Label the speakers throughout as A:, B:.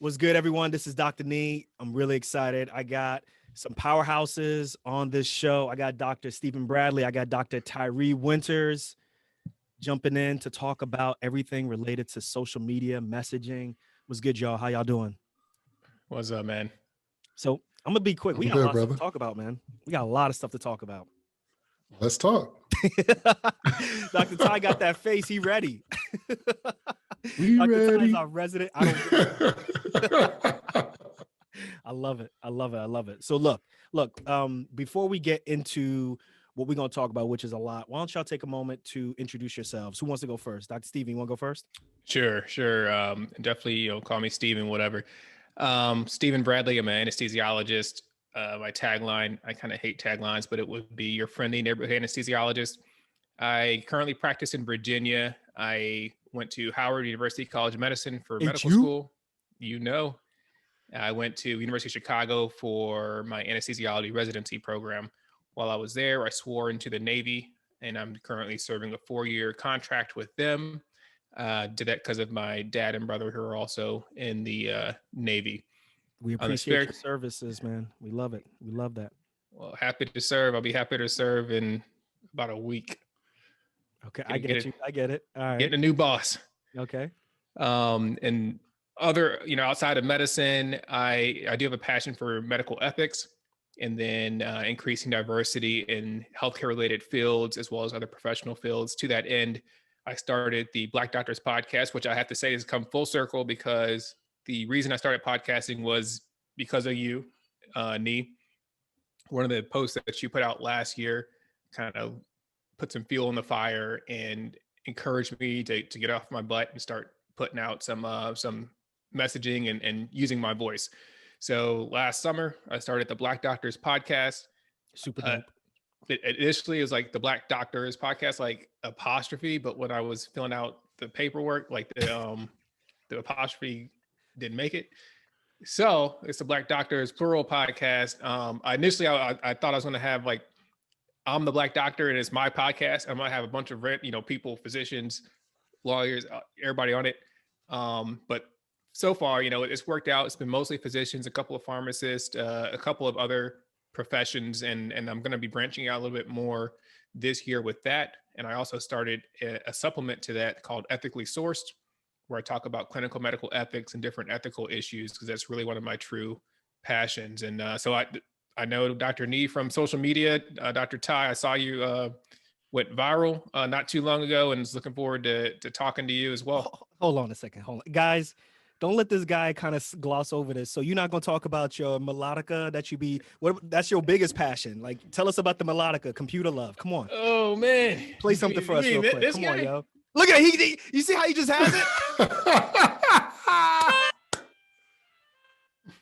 A: What's good, everyone? This is Dr. Nee. I'm really excited. I got some powerhouses on this show. I got Dr. Stephen Bradley. I got Dr. Tyree Winters jumping in to talk about everything related to social media messaging. What's good, y'all? How y'all doing?
B: What's up, man?
A: So I'm gonna be quick. We
C: I'm
A: got a
C: good,
A: lot of stuff
C: brother.
A: to talk about, man. We got a lot of stuff to talk about.
C: Let's talk.
A: Dr. Ty got that face. He ready.
C: We
A: Dr. Ty is
C: ready?
A: our resident. I love it. I love it. I love it. So look. Before we get into what we're gonna talk about, which is a lot, why don't y'all take a moment to introduce yourselves? Who wants to go first? Dr. Stevie, you want to go first?
B: Sure. Definitely, call me Steven, whatever. Stephen Bradley, I'm an anesthesiologist. My tagline, I kind of hate taglines, but it would be your friendly neighborhood anesthesiologist. I currently practice in Virginia. I went to Howard University College of Medicine for medical school. I went to University of Chicago for my anesthesiology residency program. While I was there, I swore into the Navy, and I'm currently serving a 4-year contract with them. Did that because of my dad and brother who are also in the Navy.
A: We appreciate your services, man. We love it. We love that.
B: Well, happy to serve. I'll be happy to serve in about a week.
A: Okay, I get it. All right.
B: Getting a new boss.
A: Okay.
B: And other, outside of medicine, I do have a passion for medical ethics, and then increasing diversity in healthcare related fields as well as other professional fields. To that end, I started the Black Doctors podcast, which I have to say has come full circle because the reason I started podcasting was because of you, Nee. One of the posts that you put out last year kind of put some fuel in the fire and encouraged me to get off my butt and start putting out some messaging and using my voice. So last summer, I started the Black Doctors podcast.
A: Super dope.
B: Initially, it was like the Black Doctors podcast, like apostrophe, but when I was filling out the paperwork, like the apostrophe didn't make it. So it's the Black Doctors plural podcast. Initially, I thought I was going to have like, I'm the Black Doctor and it's my podcast. I might have a bunch of people, physicians, lawyers, everybody on it. But so far, it's worked out. It's been mostly physicians, a couple of pharmacists, a couple of other professions, and I'm going to be branching out a little bit more this year with that. And I also started a supplement to that called Ethically Sourced, where I talk about clinical medical ethics and different ethical issues, because that's really one of my true passions. And so I know Dr. Nee from social media. Dr. Ty, I saw you went viral not too long ago, and was looking forward to talking to you as well.
A: Hold on a second. Hold on. Guys, don't let this guy kind of gloss over this. So you're not going to talk about your melodica that's your biggest passion. Like, tell us about the melodica, Computer Love. Come on.
B: Oh, man.
A: Play something for us real quick. Come on, yo. Look at it. You see how he just has it?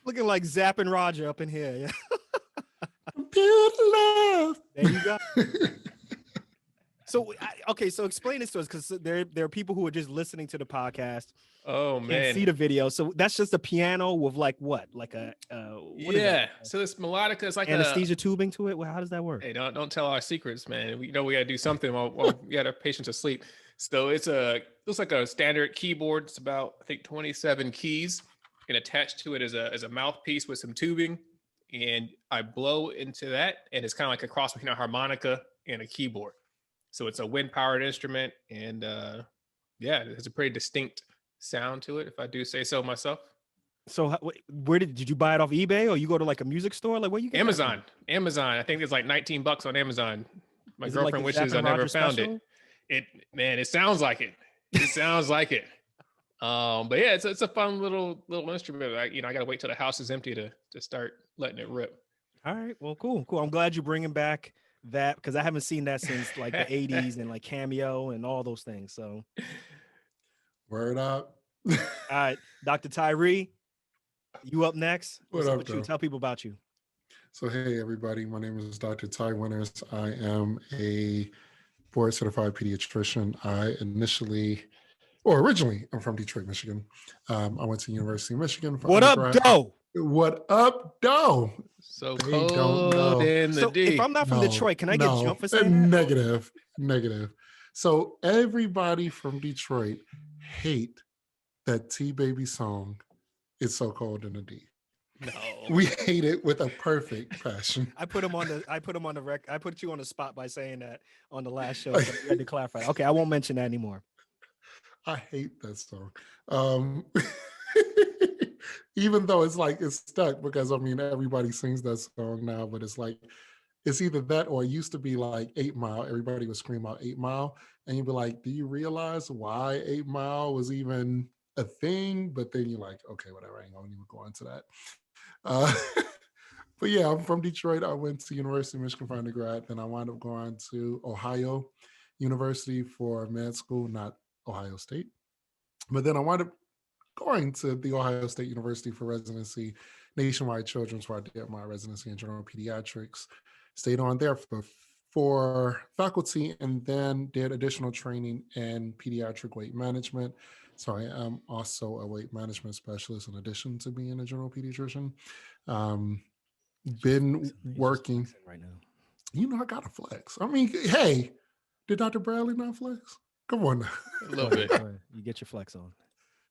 A: Looking like Zapp and Roger up in here. Yeah.
C: Computer Love.
A: There you go. So, so explain this to us, because there are people who are just listening to the podcast.
B: Oh, man.
A: Can't see the video. So that's just a piano with like what? Like a
B: yeah. So this melodica is like
A: anesthesia tubing to it. Well, how does that work?
B: Hey, don't tell our secrets, man. We got to do something while we got our patients asleep. So it looks like a standard keyboard. It's about, I think, 27 keys, and attached to it is a mouthpiece with some tubing. And I blow into that, and it's kind of like a cross between a harmonica and a keyboard. So it's a wind-powered instrument, and it has a pretty distinct sound to it, if I do say so myself.
A: So where did you buy it off eBay, or you go to like a music store? Like, where you get
B: Amazon. I think it's like $19 on Amazon. My girlfriend wishes I never found it. It sounds like it. It sounds like it. But yeah, it's a fun little instrument. I got to wait till the house is empty to start letting it rip.
A: All right. Well, cool. I'm glad you're bringing back that, because I haven't seen that since like the 80s and like Cameo and all those things. So
C: word up.
A: All right, Dr. Tyree, you up next.
C: What up,
A: you? Tell people about you.
C: So hey everybody, my name is Dr. Ty Winters. I am a board certified pediatrician. Originally I'm from Detroit, Michigan. I went to University of Michigan for undergrad. What up, doe?
B: So cold in the D.
A: If I'm not from Detroit, can I get jumped for saying that?
C: Negative. So everybody from Detroit hate that T-Baby song, It's So Cold in the D.
B: No.
C: We hate it with a perfect passion.
A: I put you on the spot by saying that on the last show. So you had to clarify. Okay, I won't mention that anymore.
C: I hate that song. Even though it's stuck because I mean everybody sings that song now, but it's either that or it used to be like 8 Mile. Everybody would scream out 8 Mile, and you'd be like, "Do you realize why 8 Mile was even a thing?" But then you're like, "Okay, whatever. I ain't gonna even go into that." Uh, but yeah, I'm from Detroit. I went to University of Michigan for undergrad. Then I wound up going to Ohio University for med school, not Ohio State. But then I wound up going to the Ohio State University for residency, Nationwide Children's, where I did my residency in general pediatrics. Stayed on there for faculty and then did additional training in pediatric weight management. So I am also a weight management specialist in addition to being a general pediatrician. Been working
A: right now.
C: You know, I got to flex. I mean, hey, did Dr. Bradley not flex? Come on now.
B: A little bit.
A: You get your flex on.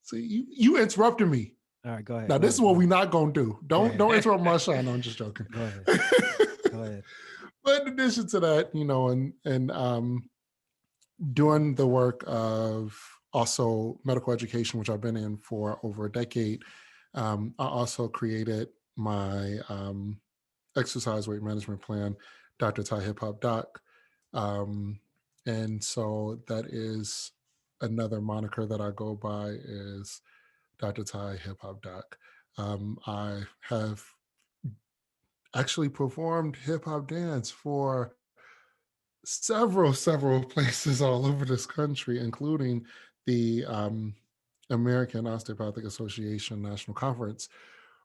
C: See, you interrupted me.
A: All right, go ahead.
C: Now, this is what we're not going to do. Don't interrupt my shine. No, I'm just joking.
A: Go ahead. Go ahead.
C: But in addition to that, you know, and doing the work of also medical education, which I've been in for over a decade, I also created my exercise weight management plan, Dr. Ty Hip Hop Doc. And so that is another moniker that I go by is Dr. Ty Hip Hop Doc. I have actually performed hip hop dance for several places all over this country, including the American Osteopathic Association National Conference,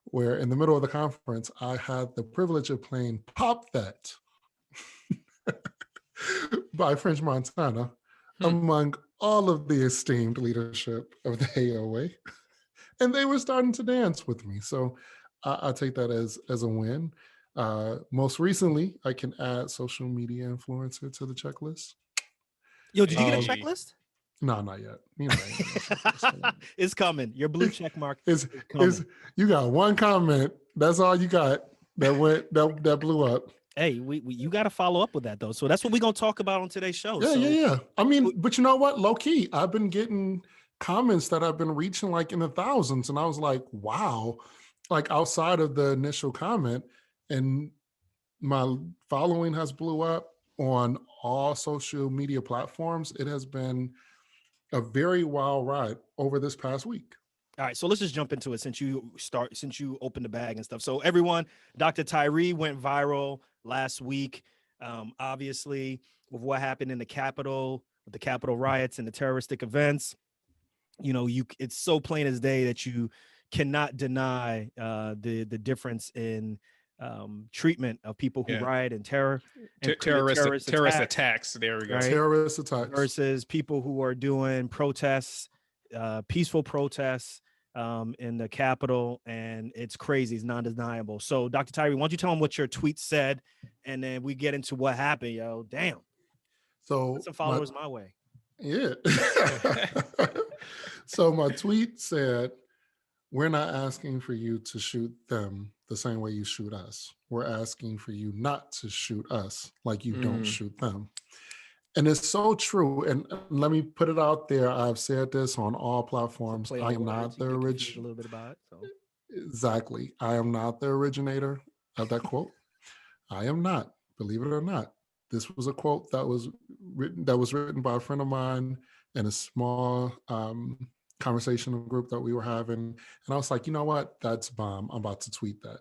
C: where in the middle of the conference, I had the privilege of playing Pop That by French Montana, among all of the esteemed leadership of the AOA. And they were starting to dance with me. So I take that as a win. Most recently, I can add social media influencer to the checklist.
A: Yo, did you get a checklist?
C: No, not yet. You know,
A: it's coming. Your blue check mark
C: is coming. You got one comment. That's all you got that blew up.
A: Hey, you got to follow up with that though. So that's what we're gonna talk about on today's show.
C: Yeah. I mean, but you know what? Low key, I've been getting comments that I've been reaching like in the thousands, and I was like, wow. Like outside of the initial comment, and my following has blew up on all social media platforms. It has been a very wild ride over this past week.
A: All right, so let's just jump into it since you opened the bag and stuff. So everyone, Dr. Tyree went viral last week, obviously with what happened in the Capitol, with the Capitol riots and the terroristic events. You know, it's so plain as day that you cannot deny the difference in treatment of people who riot in terror and
B: terrorist attacks. There we go.
C: Right? Terrorist attacks
A: versus people who are doing protests, peaceful protests in the Capitol, and it's crazy. It's non-deniable. So, Dr. Tyree, why don't you tell them what your tweet said, and then we get into what happened. Yo, damn.
C: So
A: put some followers my way.
C: Yeah. So my tweet said, "We're not asking for you to shoot them the same way you shoot us. We're asking for you not to shoot us like you don't shoot them." And it's so true. And let me put it out there. I've said this on all platforms. I am not the originator. A little bit about it. So. Exactly. I am not the originator of that quote. I am not, believe it or not. This was a quote that was written by a friend of mine in a small conversational group that we were having. And I was like, you know what? That's bomb. I'm about to tweet that.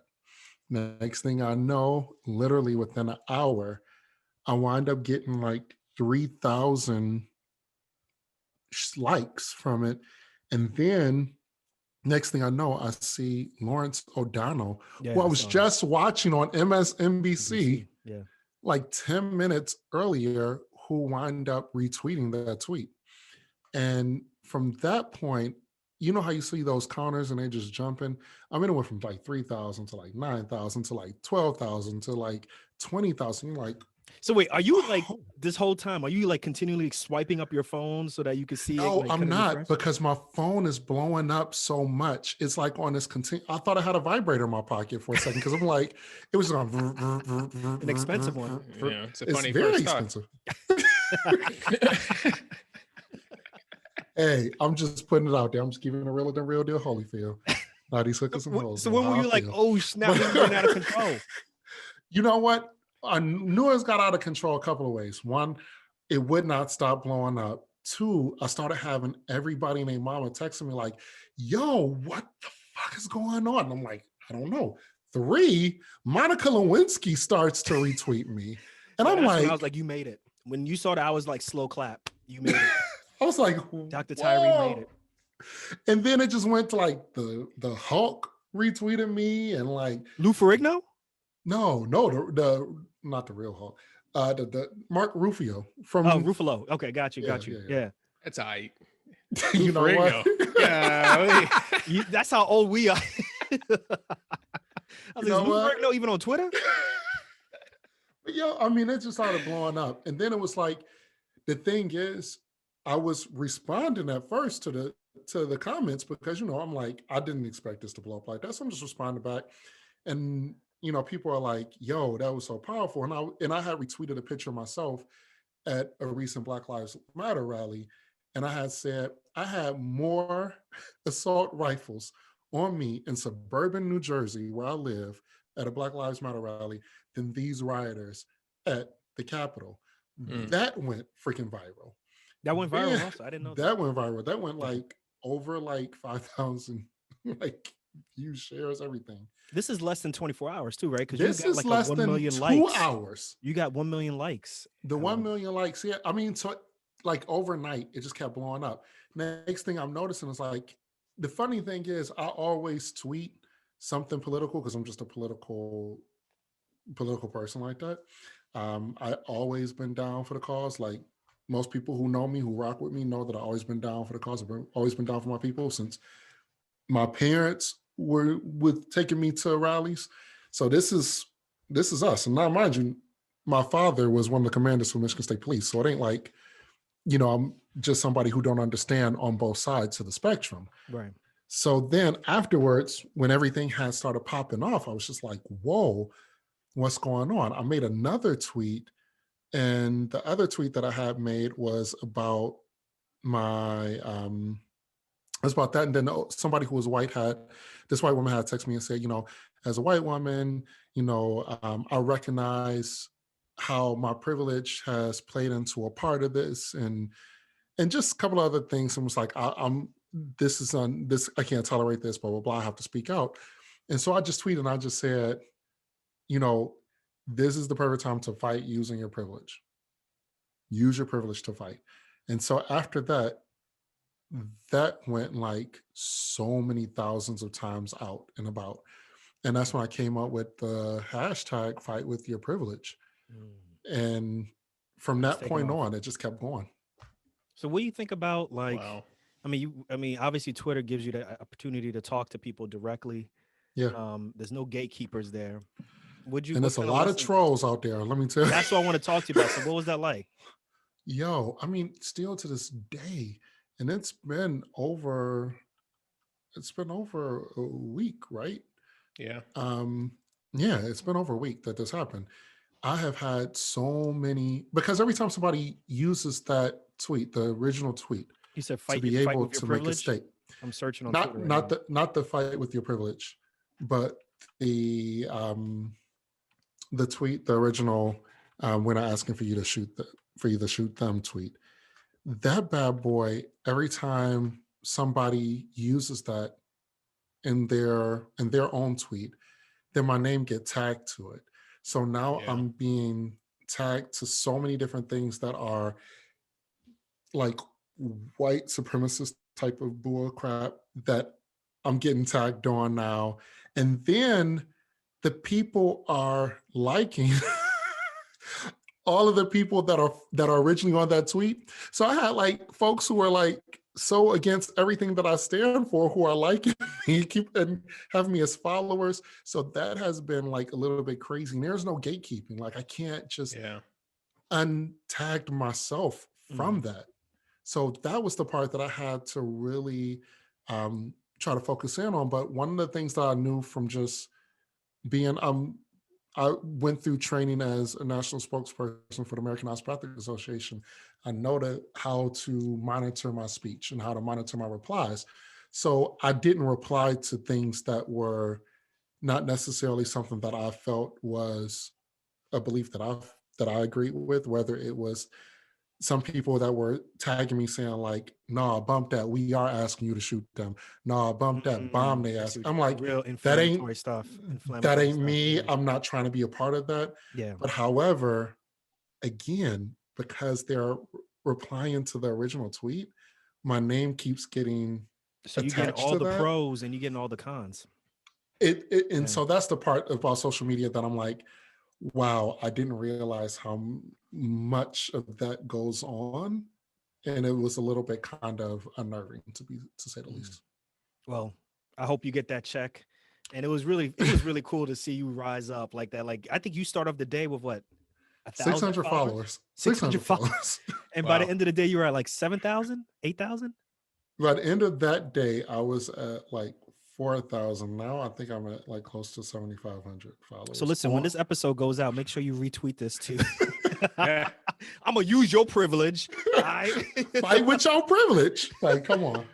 C: Next thing I know, literally within an hour, I wind up getting like 3,000 likes from it. And then next thing I know, I see Lawrence O'Donnell, who I was just watching on MSNBC like 10 minutes earlier, who wind up retweeting that tweet. And from that point, you know how you see those counters and they just jumping? I mean, it went from like 3,000 to like 9,000 to like 12,000 to like 20,000. You're like,
A: So wait, are you like this whole time? Are you like continually swiping up your phone so that you can see it?
C: No,
A: Like,
C: I'm
A: kind of
C: not,
A: refresh?
C: because my phone is blowing up so much. It's like on this I thought I had a vibrator in my pocket for a second because I'm like, it was on.
A: An expensive one.
B: Yeah, it's a
C: It's
B: funny
C: very
B: first thought.
C: expensive. Hey, I'm just putting it out there. I'm just giving a real deal Holyfield. Now these hookers and hoes.
A: So
C: know
A: when
C: how
A: were
C: I
A: you like,
C: feel.
A: oh snap, this is getting out of control?
C: You know what? I knew it got out of control a couple of ways. One, it would not stop blowing up. Two, I started having everybody and their mama texting me like, yo, what the fuck is going on? And I'm like, I don't know. Three, Monica Lewinsky starts to retweet me. And
A: Yo,
C: I'm
A: that's
C: like,
A: when I was like, you made it. When you saw that, I was like, slow clap. You made it.
C: I was like,
A: Dr. Tyree made it.
C: And then it just went to like the Hulk retweeted me and like
A: Lou Ferrigno?
C: no, the not the real Hulk. The Mark Rufio from
A: Ruffalo. Okay, got you. Yeah.
B: That's all right.
C: You know what?
B: Yeah.
A: That's how old we are. I was like, is Lou Ferrigno even on Twitter?
C: But yo, I mean, it just started blowing up. And then it was like, the thing is, I was responding at first to the comments because, you know, I'm like, I didn't expect this to blow up like that. So I'm just responding back. And, you know, people are like, yo, that was so powerful. And I had retweeted a picture of myself at a recent Black Lives Matter rally. And I had said, I had more assault rifles on me in suburban New Jersey, where I live, at a Black Lives Matter rally than these rioters at the Capitol. That went freaking viral.
A: That went viral also. I didn't know
C: that went viral. That went like over like 5,000 like views, shares, everything.
A: This is less than 24 hours too, right? Because
C: this
A: you got
C: is
A: like
C: less
A: 1
C: than
A: million
C: 2
A: likes.
C: hours.
A: You got 1 million likes.
C: The 1 million likes. Yeah, I mean, so like overnight, it just kept blowing up. Next thing I'm noticing is like, the funny thing is, I always tweet something political because I'm just a political person like that. I always been down for the cause. Like most people who know me, who rock with me, know that I've always been down for the cause. I've always been down for my people since my parents were with taking me to rallies. So this is us. And now, mind you, my father was one of the commanders for Michigan State Police. So it ain't like, you know, I'm just somebody who don't understand on both sides of the spectrum.
A: Right.
C: So then afterwards, when everything had started popping off, I was just like, whoa, what's going on? I made another tweet, and the other tweet that I had made was about my it's about that. And then somebody who was white this white woman had texted me and said, you know, as a white woman, you know, I recognize how my privilege has played into a part of this, and just a couple of other things. And was like, I can't tolerate this, blah, blah, blah. I have to speak out. And so I just tweeted and I just said, you know, this is the perfect time to fight using your privilege. Use your privilege to fight. And so after that, that went like so many thousands of times out and about. And that's when I came up with the hashtag fight with your privilege. And from that point on, it just kept going.
A: So what do you think about like, I mean, obviously Twitter gives you the opportunity to talk to people directly.
C: Yeah.
A: There's no gatekeepers there.
C: And there's a lot of trolls out there. Let me tell you.
A: That's what I want to talk to you about. So what was that like?
C: Yo, I mean, still to this day, and it's been over a week, right?
B: Yeah.
C: Yeah, it's been over a week that this happened. I have had so many, because every time somebody uses that tweet, the original tweet,
A: you said
C: to be able to make a state.
A: I'm searching on
C: Twitter
A: right
C: not the fight with your privilege, but the tweet, the original, we're not asking for you to shoot them tweet. That bad boy, every time somebody uses that in their own tweet, then my name get tagged to it. So now I'm being tagged to so many different things that are like white supremacist type of bull crap that I'm getting tagged on now. And then the people are liking all of the people that are originally on that tweet. So I had like folks who are like so against everything that I stand for, who are liking me, and have me as followers. So that has been like a little bit crazy. And there's no gatekeeping. Like I can't just untagged myself from
A: Mm.
C: that. So that was the part that I had to really try to focus in on. But one of the things that I knew from just being, I went through training as a national spokesperson for the American Osteopathic Association. I know that how to monitor my speech and how to monitor my replies. So I didn't reply to things that were not necessarily something that I felt was a belief that I agreed with, whether it was some people that were tagging me saying like, "Nah, bump that. We are asking you to shoot them. Nah, bump that. Bomb they
A: I see
C: ass."
A: what
C: I'm
A: you,
C: like,
A: real
C: that ain't
A: inflammatory stuff.
C: that
A: Inflammatory
C: ain't
A: stuff.
C: me.
A: Yeah.
C: I'm not trying to be a part of that.
A: Yeah.
C: But however, again, because they're replying to the original tweet, my name keeps getting
A: So you're getting
C: attached
A: all
C: to
A: the
C: that.
A: pros and you're getting all the cons.
C: And
A: Yeah.
C: so that's the part about social media that I'm like, wow, I didn't realize how much of that goes on, and it was a little bit kind of unnerving to say the
A: Mm.
C: least.
A: Well, I hope you get that check. And it was really cool to see you rise up like that. Like I think you start off the day with what, 1,000
C: 600
A: followers,
C: followers.
A: 600
C: 600
A: followers,
C: followers.
A: and by the
B: Wow.
A: end of the day, you were at like 7,000, 8,000.
C: By the end of that day, I was at like 4,000. Now I think I'm at like close to 7,500
A: So
C: followers.
A: listen, when this episode goes out, make sure you retweet this too.
B: Yeah.
A: I'm gonna use your privilege.
C: Fight with your privilege. Like, come on.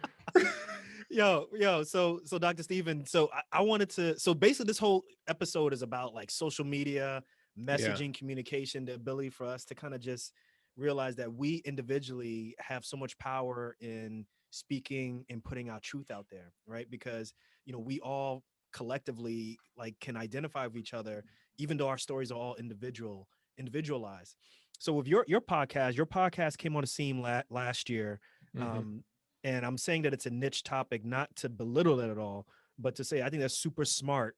A: Yo. So Dr. Steven, so I wanted to. So basically, this whole episode is about like social media, messaging, communication, the ability for us to kind of just realize that we individually have so much power in speaking and putting our truth out there, right? Because we all collectively like can identify with each other, even though our stories are all individualized. So with your podcast came on the scene last year.
B: Mhm.
A: And I'm saying that it's a niche topic, not to belittle it at all, but to say I think that's super smart,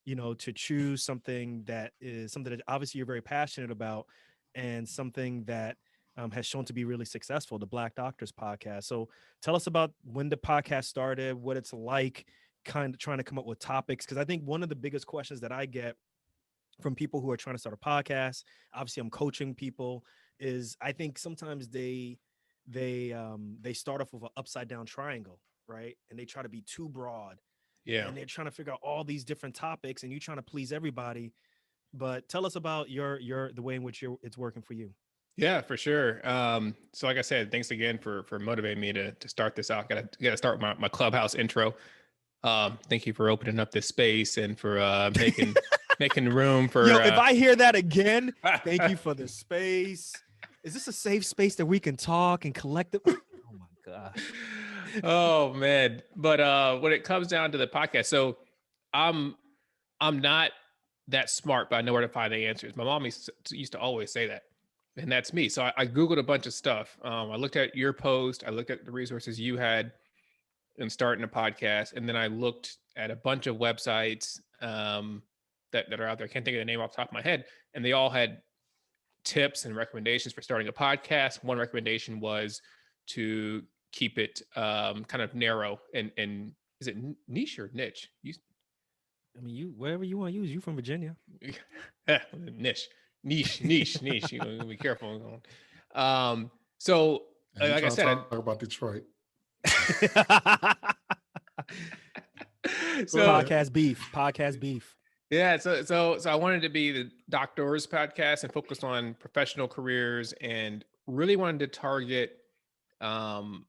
A: to choose something that is something that obviously you're very passionate about and something that has shown to be really successful, the Black Doctors podcast. So tell us about when the podcast started, what it's like, kind of trying to come up with topics. Because I think one of the biggest questions that I get from people who are trying to start a podcast, obviously I'm coaching people, is I think sometimes they start off with an upside down triangle, right? And they try to be too broad
B: Yeah.
A: and they're trying to figure out all these different topics and you're trying to please everybody. But tell us about the way in which it's working for you.
B: Yeah, for sure. So like I said, thanks again for motivating me to start this out. Gotta start my Clubhouse intro. Thank you for opening up this space and for making room for
A: Yo, if I hear that again, thank you for the space. Is this a safe space that we can talk and collective? Oh my God.
B: Oh man. But when it comes down to the podcast, so I'm not that smart, but I know where to find the answers. My mom used to always say that. And that's me. So I Googled a bunch of stuff. I looked at your post, I looked at the resources you had in starting a podcast, and then I looked at a bunch of websites that are out there. I can't think of the name off the top of my head. And they all had tips and recommendations for starting a podcast. One recommendation was to keep it kind of narrow and is it niche or niche?
A: I mean, you wherever you want to use. You from Virginia?
B: niche. You gotta be careful. So
C: And
B: like I
C: trying to
B: said,
C: talk about Detroit.
B: so
A: Podcast beef.
B: yeah, so I wanted to be the doctor's podcast and focus on professional careers and really wanted to target um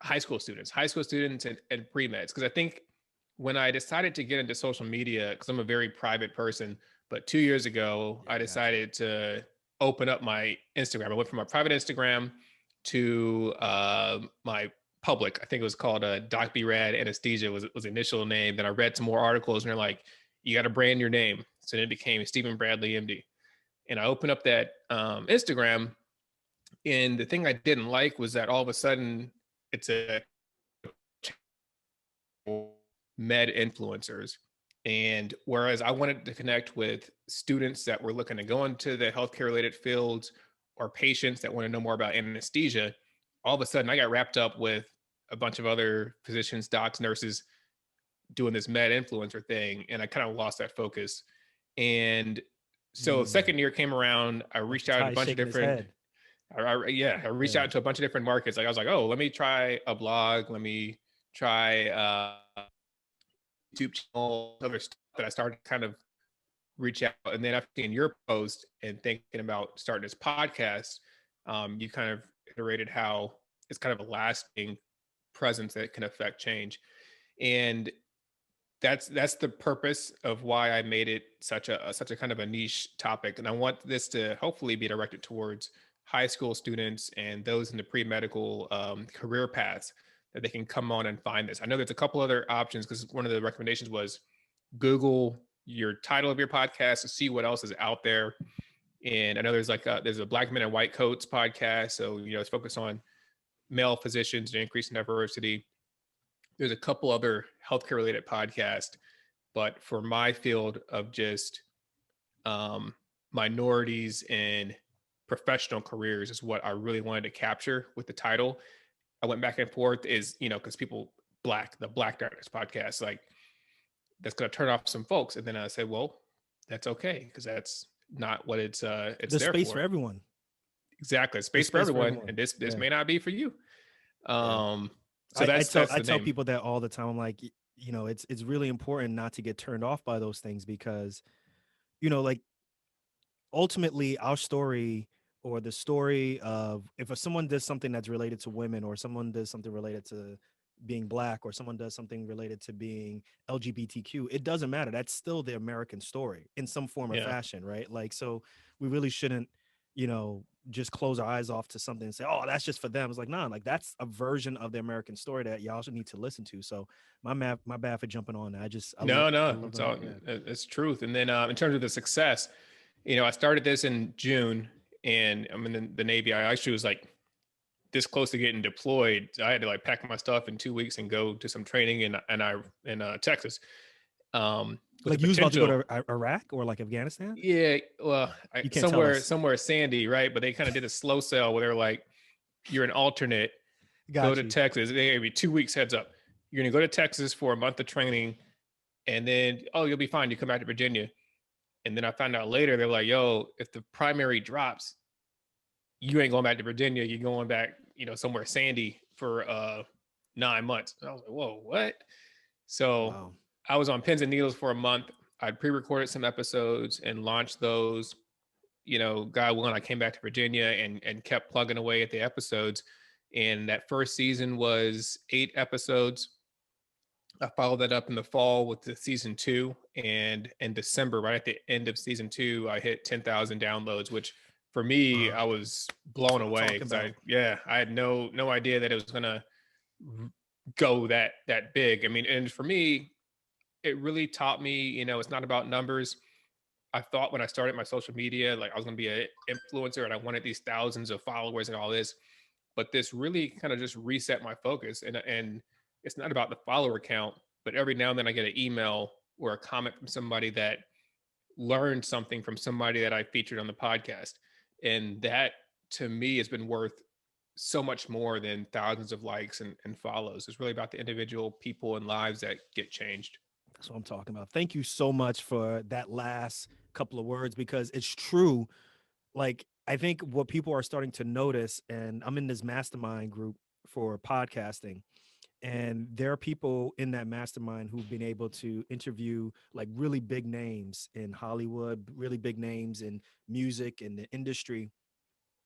B: high school students and pre-meds, because I think when I decided to get into social media, because I'm a very private person, but 2 years ago I decided to open up my Instagram. I went from my private Instagram to my public. I think it was called Doc B Rad Anesthesia was the initial name. Then I read some more articles and they're like, you got to brand your name. So then it became Stephen Bradley MD. And I opened up that Instagram, and the thing I didn't like was that all of a sudden it's a med influencers. And whereas I wanted to connect with students that were looking to go into the healthcare related fields or patients that want to know more about anesthesia, all of a sudden I got wrapped up with a bunch of other physicians, docs, nurses doing this med influencer thing. And I kind of lost that focus. And So second year came around, I reached out to a bunch of different, I reached out to a bunch of different markets. Like I was like, oh, let me try a blog. Let me try YouTube channel, other stuff that I started to kind of reach out. And then after seeing your post and thinking about starting this podcast, you kind of iterated how it's kind of a lasting presence that can affect change. And that's the purpose of why I made it such a kind of a niche topic. And I want this to hopefully be directed towards high school students and those in the pre-medical career paths, that they can come on and find this. I know there's a couple other options, because one of the recommendations was Google your title of your podcast to see what else is out there. And I know there's there's a Black Men in White Coats podcast. So, it's focused on male physicians and increasing diversity. There's a couple other healthcare related podcasts, but for my field of just minorities in professional careers is what I really wanted to capture with the title. I went back and forth because people, the Black Doctors podcast, like that's going to turn off some folks. And then I said, well, that's okay, because that's not what it's the there
A: space for everyone.
B: Exactly. Space for everyone. And this may not be for you. So I tell
A: people that all the time. I'm like, it's really important not to get turned off by those things, because, like ultimately our story, or the story of, if someone does something that's related to women, or someone does something related to being Black, or someone does something related to being LGBTQ, it doesn't matter. That's still the American story in some form or fashion, right? Like, so we really shouldn't, just close our eyes off to something and say, oh, that's just for them. It's like, nah, like that's a version of the American story that y'all should need to listen to. So my bad for jumping on.
B: It's truth. And then in terms of the success, I started this in June, and I'm in the Navy. I actually was like this close to getting deployed. So I had to like pack my stuff in 2 weeks and go to some training in Texas.
A: Like you was about to go to Iraq or like Afghanistan?
B: Yeah, well, somewhere sandy, right? But they kind of did a slow sell where they're like, you're an alternate, go to Texas. They gave you 2 weeks heads up. You're gonna go to Texas for a month of training, and then you'll be fine. You come back to Virginia. And then I found out later, they're like, yo, if the primary drops, you ain't going back to Virginia. You're going back, somewhere sandy for 9 months. And I was like, whoa, what? So wow. I was on pins and needles for a month. I pre-recorded some episodes and launched those. God willing, I came back to Virginia and kept plugging away at the episodes. And that first season was 8 episodes. I followed that up in the fall with the season 2, and in December, right at the end of season 2, I hit 10,000 downloads, which for me, I was blown away, because I had no idea that it was gonna go that big. I mean, and for me, it really taught me, it's not about numbers. I thought when I started my social media, like I was gonna be an influencer and I wanted these thousands of followers and all this, but this really kind of just reset my focus. And it's not about the follower count, but every now and then I get an email or a comment from somebody that learned something from somebody that I featured on the podcast. And that to me has been worth so much more than thousands of likes and follows. It's really about the individual people and lives that get changed.
A: That's what I'm talking about. Thank you so much for that last couple of words, because it's true. Like, I think what people are starting to notice, and I'm in this mastermind group for podcasting, and there are people in that mastermind who've been able to interview like really big names in Hollywood, really big names in music and the industry.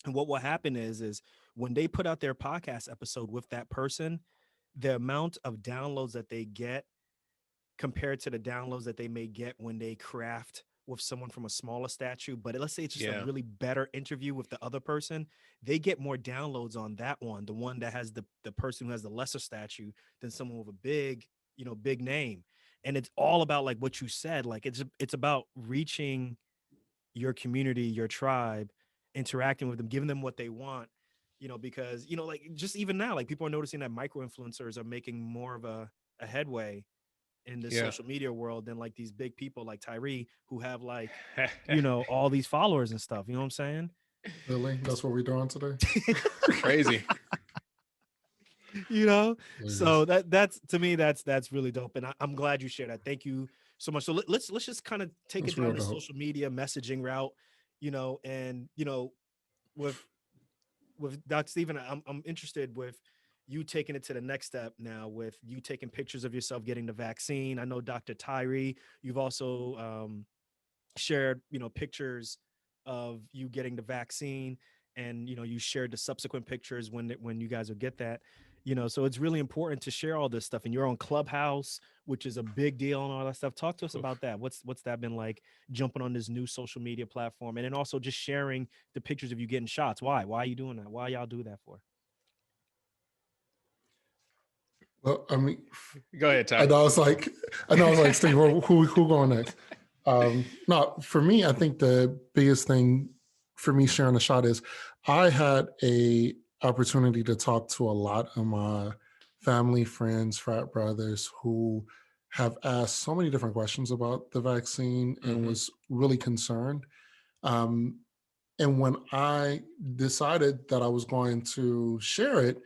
A: And what will happen is when they put out their podcast episode with that person, the amount of downloads that they get compared to the downloads that they may get when they craft with someone from a smaller stature, but let's say it's just a really better interview with the other person, they get more downloads on that one, the one that has the person who has the lesser stature, than someone with a big, big name. And it's all about like what you said, like it's about reaching your community, your tribe, interacting with them, giving them what they want, because, like just even now, like people are noticing that micro influencers are making more of a headway in the social media world than like these big people like Tyree, who have like, all these followers and stuff. You know what I'm saying?
C: Really? That's what we're doing today?
B: Crazy.
A: So that's to me, that's really dope. And I'm glad you shared that. Thank you so much. So let's just kind of take
C: That's
A: it down
C: real
A: the
C: dope.
A: social media messaging route, and with Dr. Stephen, I'm interested with you taking it to the next step now, with you taking pictures of yourself getting the vaccine. I know Dr. Tyree, you've also shared, pictures of you getting the vaccine, and you shared the subsequent pictures when you guys will get that. So it's really important to share all this stuff. And you're on Clubhouse, which is a big deal, and all that stuff. Talk to us about that. What's that been like, jumping on this new social media platform, and then also just sharing the pictures of you getting shots? Why are you doing that? Why y'all do that for?
C: Well, I mean,
B: Go ahead, Ty.
C: I know it's like, Steve, who going next? No, for me, I think the biggest thing for me sharing a shot is I had a opportunity to talk to a lot of my family, friends, frat brothers who have asked so many different questions about the vaccine and was really concerned. And when I decided that I was going to share it,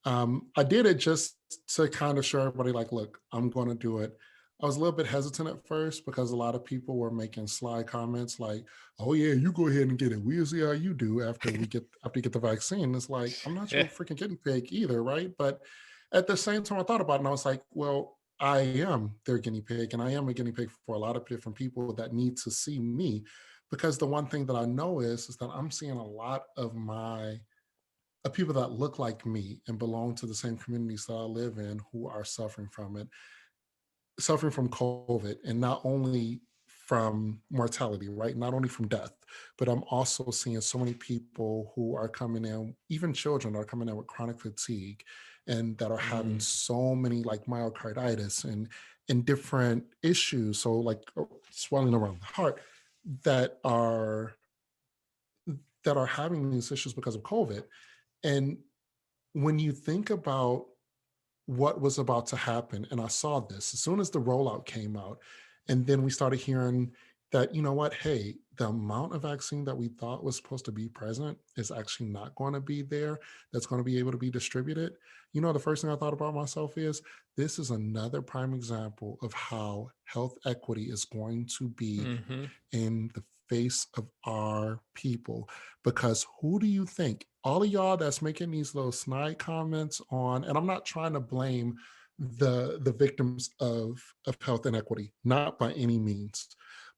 C: I did it just to kind of show everybody, like, look, I'm going to do it. I was a little bit hesitant at first because a lot of people were making sly comments like, "Oh yeah, you go ahead and get it. We'll see how you do after you get the vaccine." It's like, I'm not your freaking guinea pig either, right? But at the same time, I thought about it and I was like, well, I am their guinea pig, and I am a guinea pig for a lot of different people that need to see me. Because the one thing that I know is that I'm seeing a lot of people that look like me and belong to the same communities that I live in who are suffering from it, suffering from COVID, and not only from mortality, right? Not only from death, but I'm also seeing so many people who are coming in, even children are coming in with chronic fatigue, and that are having so many like myocarditis and different issues. So like swelling around the heart that are having these issues because of COVID. And when you think about what was about to happen, and I saw this as soon as the rollout came out, and then we started hearing that, you know what, hey, the amount of vaccine that we thought was supposed to be present is actually not going to be there, that's going to be able to be distributed. The first thing I thought about myself is, this is another prime example of how health equity is going to be in the face of our people. Because who do you think, all of y'all that's making these little snide comments on, and I'm not trying to blame the victims of health inequity, not by any means,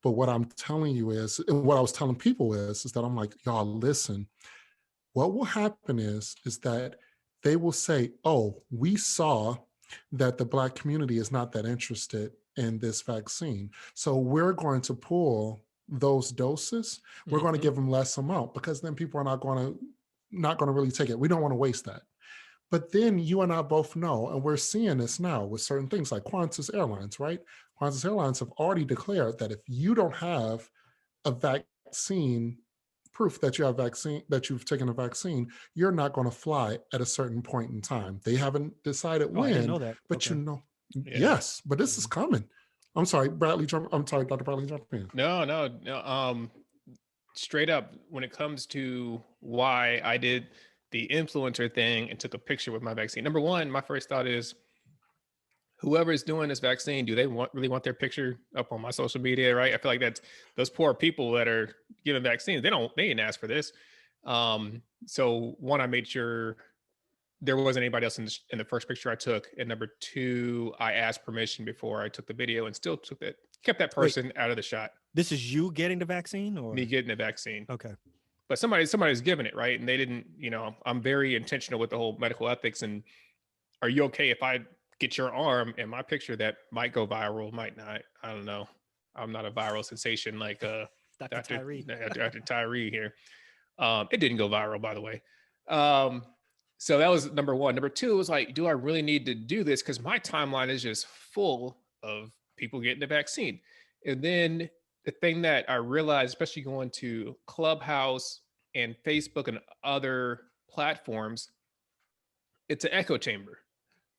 C: but what I'm telling you is, and what I was telling people is that I'm like, y'all, listen, what will happen is that they will say, oh, we saw that the Black community is not that interested in this vaccine, so we're going to pull those doses. We're going to give them less amount, because then people are not going to really take it. We don't want to waste that. But then you and I both know, and we're seeing this now with certain things like Qantas Airlines, right? Qantas Airlines have already declared that if you don't have a vaccine, proof that you've taken a vaccine, you're not going to fly at a certain point in time. They haven't decided
A: Oh, I didn't
C: when,
A: know that.
C: but
A: Okay.
C: yes, but this is coming. I'm sorry, I'm sorry, Dr. Bradley, jump in.
B: No. Straight up, when it comes to why I did the influencer thing and took a picture with my vaccine, number one, my first thought is, whoever is doing this vaccine, do they really want their picture up on my social media, right? I feel like that's those poor people that are getting vaccines. They didn't ask for this. So one, I made sure there wasn't anybody else in the first picture I took, and number two, I asked permission before I took the video, and still kept that person out of the shot.
A: This is you getting the vaccine, or
B: me getting the vaccine?
A: Okay.
B: But somebody's giving it, right? And they didn't, I'm very intentional with the whole medical ethics. And are you okay if I get your arm in my picture that might go viral, might not? I don't know. I'm not a viral sensation like
A: Dr. Tyree.
B: Dr. Tyree here. It didn't go viral, by the way. So that was number one. Number two was like, do I really need to do this? Because my timeline is just full of people getting the vaccine. And then the thing that I realized, especially going to Clubhouse and Facebook and other platforms, it's an echo chamber.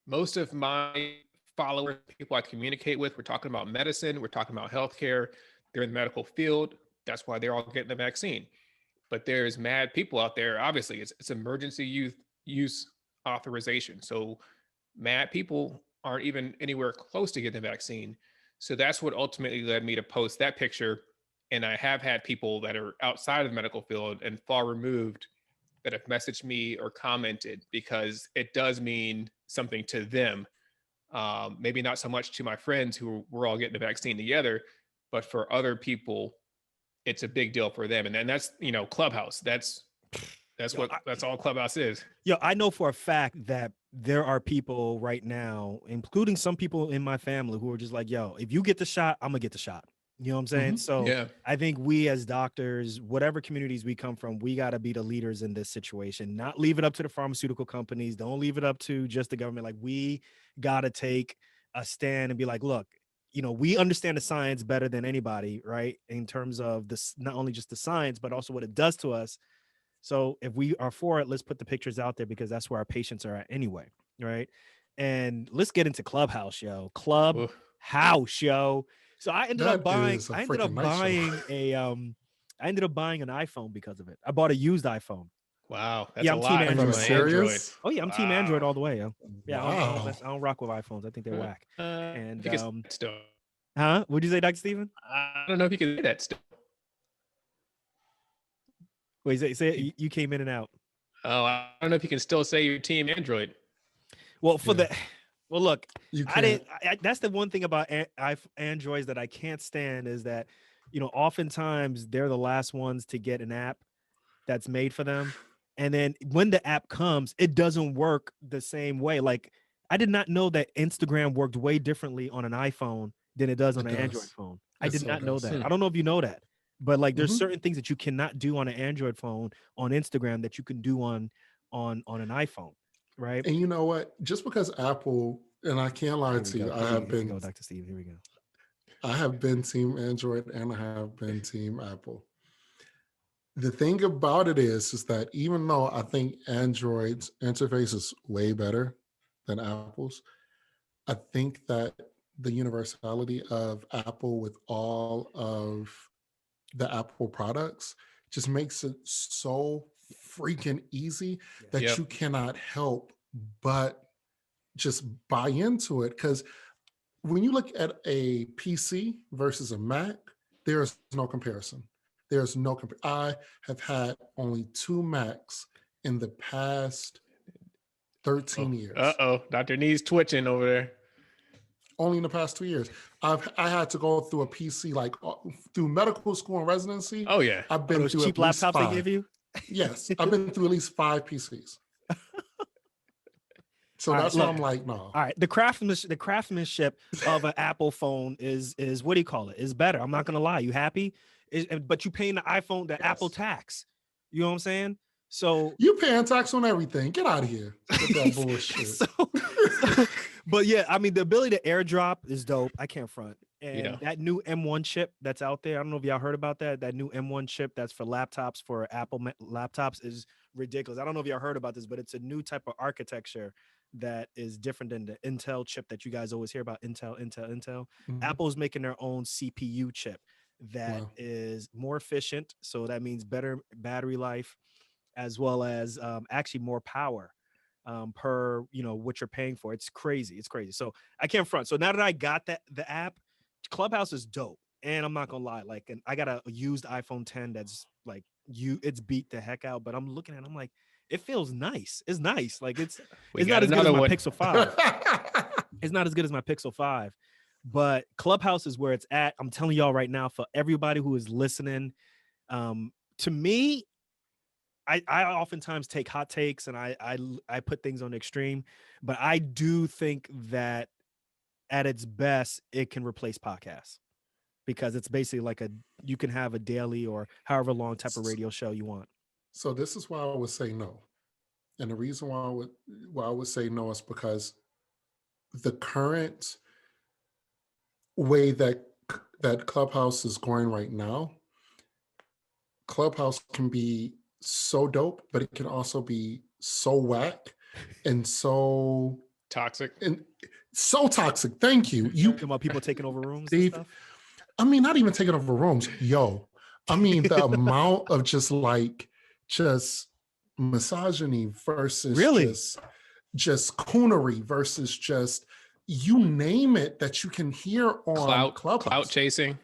B: Most of my followers, people I communicate with, we're talking about medicine, we're talking about healthcare, they're in the medical field. That's why they're all getting the vaccine. But there's mad people out there. Obviously, it's emergency use authorization. So mad people aren't even anywhere close to getting the vaccine. So that's what ultimately led me to post that picture. And I have had people that are outside of the medical field and far removed that have messaged me or commented, because it does mean something to them. Maybe not so much to my friends who we're all getting the vaccine together, but for other people, it's a big deal for them. And then that's, Clubhouse. That's all Clubhouse is.
A: I know for a fact that there are people right now, including some people in my family, who are just like, yo, if you get the shot, I'm gonna get the shot. You know what I'm saying? So
B: Yeah.
A: I think we as doctors, whatever communities we come from, we got to be the leaders in this situation, not leave it up to the pharmaceutical companies. Don't leave it up to just the government. Like, we got to take a stand and be like, look, we understand the science better than anybody, right? In terms of this, not only just the science, but also what it does to us. So if we are for it, let's put the pictures out there, because that's where our patients are at anyway, right? And let's get into Clubhouse, yo. Clubhouse, yo. So I ended up buying an iPhone because of it. I bought a used iPhone.
B: Wow, that's
A: Yeah,
B: a
A: I'm Team
B: lot from
A: Android.
B: an Android.
A: Oh yeah, I'm Team Android all the way, yo. Yeah,
C: Wow.
A: I don't rock with iPhones. I think they're whack. And
B: still.
A: huh? What'd you say, Dr. Steven?
B: I don't know if you can say that still.
A: Wait, say you came in and out.
B: Oh, I don't know if you can still say you're Team Android.
A: Well, look, that's the one thing about Androids that I can't stand, is that, oftentimes they're the last ones to get an app that's made for them. And then when the app comes, it doesn't work the same way. Like, I did not know that Instagram worked way differently on an iPhone than it does on an Android phone. I did not know that. I don't know if you know that, but like, there's certain things that you cannot do on an Android phone on Instagram that you can do on an iPhone. Right.
C: And you know what? Just because Apple, and I can't lie to you, I have been.
A: Here we go, Dr. Steve. Here we go.
C: I have been Team Android and I have been Team Apple. The thing about it is that even though I think Android's interface is way better than Apple's, I think that the universality of Apple with all of the Apple products just makes it so freaking easy that you cannot help but just buy into it. Because when you look at a PC versus a Mac, there is no comparison. There's no I have had only 2 Macs in the past 13 years.
B: Dr. Knee's twitching over there.
C: Only in the past 2 years. I had to go through a PC, like through medical school and residency.
B: Oh yeah.
C: I've been through
A: cheap laptops they give you?
C: Yes. I've been through at least 5 PCs. So that's why I'm like, no.
A: All right. The craftsmanship of an Apple phone is what do you call it? Is better. I'm not gonna lie. You happy? But you paying the iPhone, the Apple tax. You know what I'm saying? So
C: you paying tax on everything. Get out of here with that bullshit.
A: But yeah, I mean, the ability to airdrop is dope. I can't front. And that new M1 chip that's out there, I don't know if y'all heard about that. That new M1 chip that's for laptops, for Apple laptops, is ridiculous. I don't know if y'all heard about this, but it's a new type of architecture that is different than the Intel chip that you guys always hear about. Intel.
C: Mm-hmm.
A: Apple's making their own CPU chip that is more efficient. So that means better battery life, as well as actually more power per, what you're paying for. It's crazy. So I can't front. So now that I got the app, Clubhouse is dope. And I'm not gonna lie, like, and I got a used iPhone 10 that's like it's beat the heck out, but I'm looking at it, I'm like, it feels nice. It's nice. Like, it's not as good as my Pixel 5. It's not as good as my Pixel 5. But Clubhouse is where it's at. I'm telling y'all right now, for everybody who is listening, to me, I oftentimes take hot takes and I put things on the extreme, but I do think that at its best, it can replace podcasts, because it's basically like you can have a daily or however long type of radio show you want.
C: So this is why I would say no. And the reason why I would say no is because the current way that Clubhouse is going right now, Clubhouse can be so dope, but it can also be so whack and so
B: toxic.
C: And so toxic. Thank you. You
A: talking about people taking over rooms and stuff?
C: I mean, not even taking over rooms. Yo, I mean, the amount of just misogyny versus just coonery versus just you name it that you can hear on Clubhouse.
B: Clout chasing.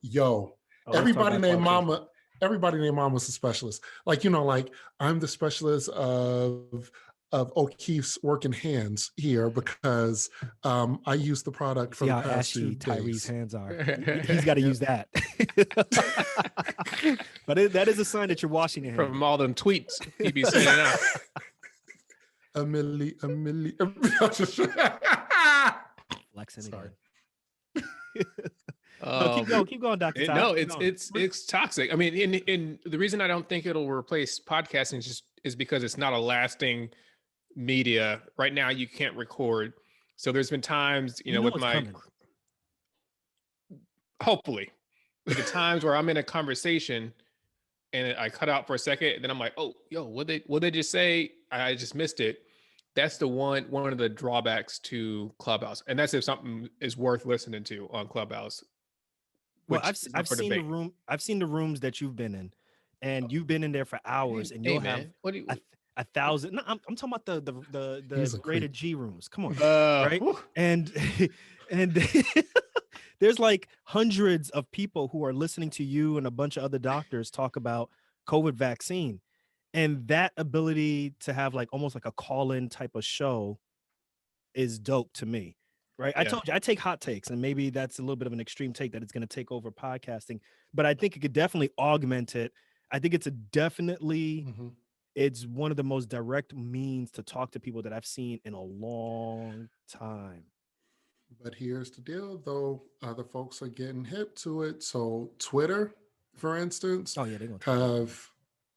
C: Yo, everybody named Mama. Everybody named Mama was a specialist. Like, you know, like I'm the specialist of O'Keefe's working hands here because I used the product for the past 2
A: Tyree's
C: days.
A: hands are. He's got to use that. But that is a sign that you're washing your hands.
B: From all them tweets he be sending out.
C: Emily.
A: Flexing
C: Sorry.
A: again. No, keep going, Dr. Ty.
B: No, it's toxic. I mean, in the reason I don't think it'll replace podcasting is because it's not a lasting media. Right now, you can't record. So there's been times, you know with my coming. Hopefully, the times where I'm in a conversation and I cut out for a second, and then I'm like, oh, yo, what they just say? I just missed it. That's the one of the drawbacks to Clubhouse, and that's if something is worth listening to on Clubhouse.
A: Well, I've seen the room. I've seen the rooms that you've been in, and you've been in there for hours, and you'll have 1,000. No, I'm talking about the rated G rooms. Come on, right? And there's like hundreds of people who are listening to you and a bunch of other doctors talk about COVID vaccine, and that ability to have like almost like a call-in type of show is dope to me. Right. I told you I take hot takes, and maybe that's a little bit of an extreme take that it's going to take over podcasting, but I think it could definitely augment it. I think it's it's one of the most direct means to talk to people that I've seen in a long time.
C: But here's the deal, though. Other folks are getting hip to it. So Twitter, for instance, but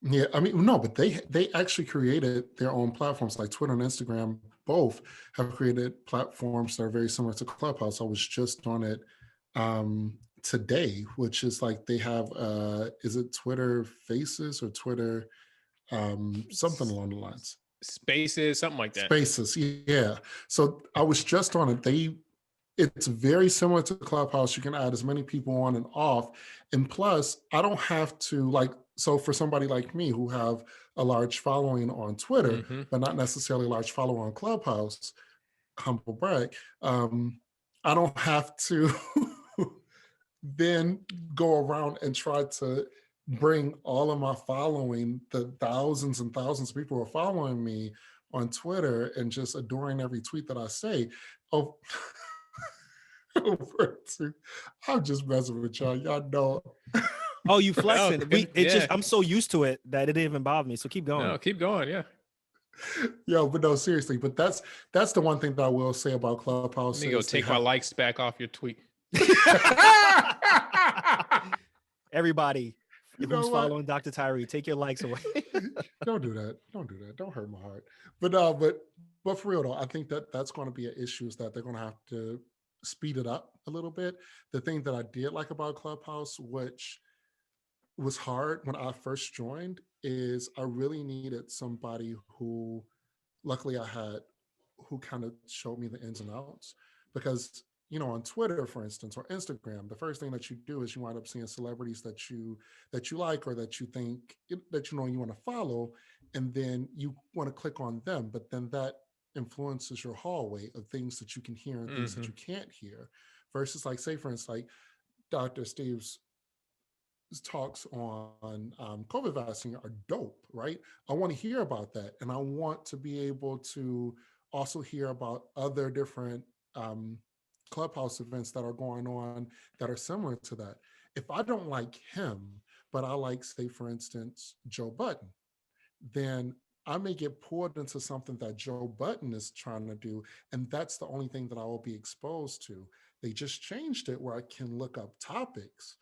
C: they actually created their own platforms, like Twitter and Instagram. Both have created platforms that are very similar to Clubhouse. I was just on it today, which is like they have, is it Twitter Faces or Twitter something along the lines?
B: Spaces, something like that.
C: Spaces, yeah. So I was just on it. It's very similar to Clubhouse. You can add as many people on and off. And plus, I don't have to so for somebody like me who have a large following on Twitter, but not necessarily a large follower on Clubhouse, humble brag, I don't have to then go around and try to bring all of my following, the thousands and thousands of people who are following me on Twitter and just adoring every tweet that I say. I'm just messing with y'all. Y'all know.
A: Oh, you flexing. I'm so used to it that it didn't even bother me. So keep going.
B: No, keep going. Yeah.
C: Yo, but no, seriously. But that's the one thing that I will say about Clubhouse.
B: Let me go take my likes back off your tweet.
A: Everybody who's following Dr. Tyree, take your likes away.
C: Don't do that. Don't hurt my heart. But for real though, I think that's going to be an issue, is that they're going to have to speed it up a little bit. The thing that I did like about Clubhouse, which was hard when I first joined, is I really needed somebody who, luckily I had, who kind of showed me the ins and outs. Because, on Twitter, for instance, or Instagram, the first thing that you do is you wind up seeing celebrities that you like, or that you think that you want to follow, and then you want to click on them. But then that influences your hallway of things that you can hear and things that you can't hear. Versus, like, say for instance, like Dr. Steve's talks on COVID vaccine are dope, right? I want to hear about that, and I want to be able to also hear about other different Clubhouse events that are going on that are similar to that. If I don't like him, but I like, say for instance, Joe Budden, then I may get pulled into something that Joe Budden is trying to do, and that's the only thing that I will be exposed to. They just changed it where I can look up topics,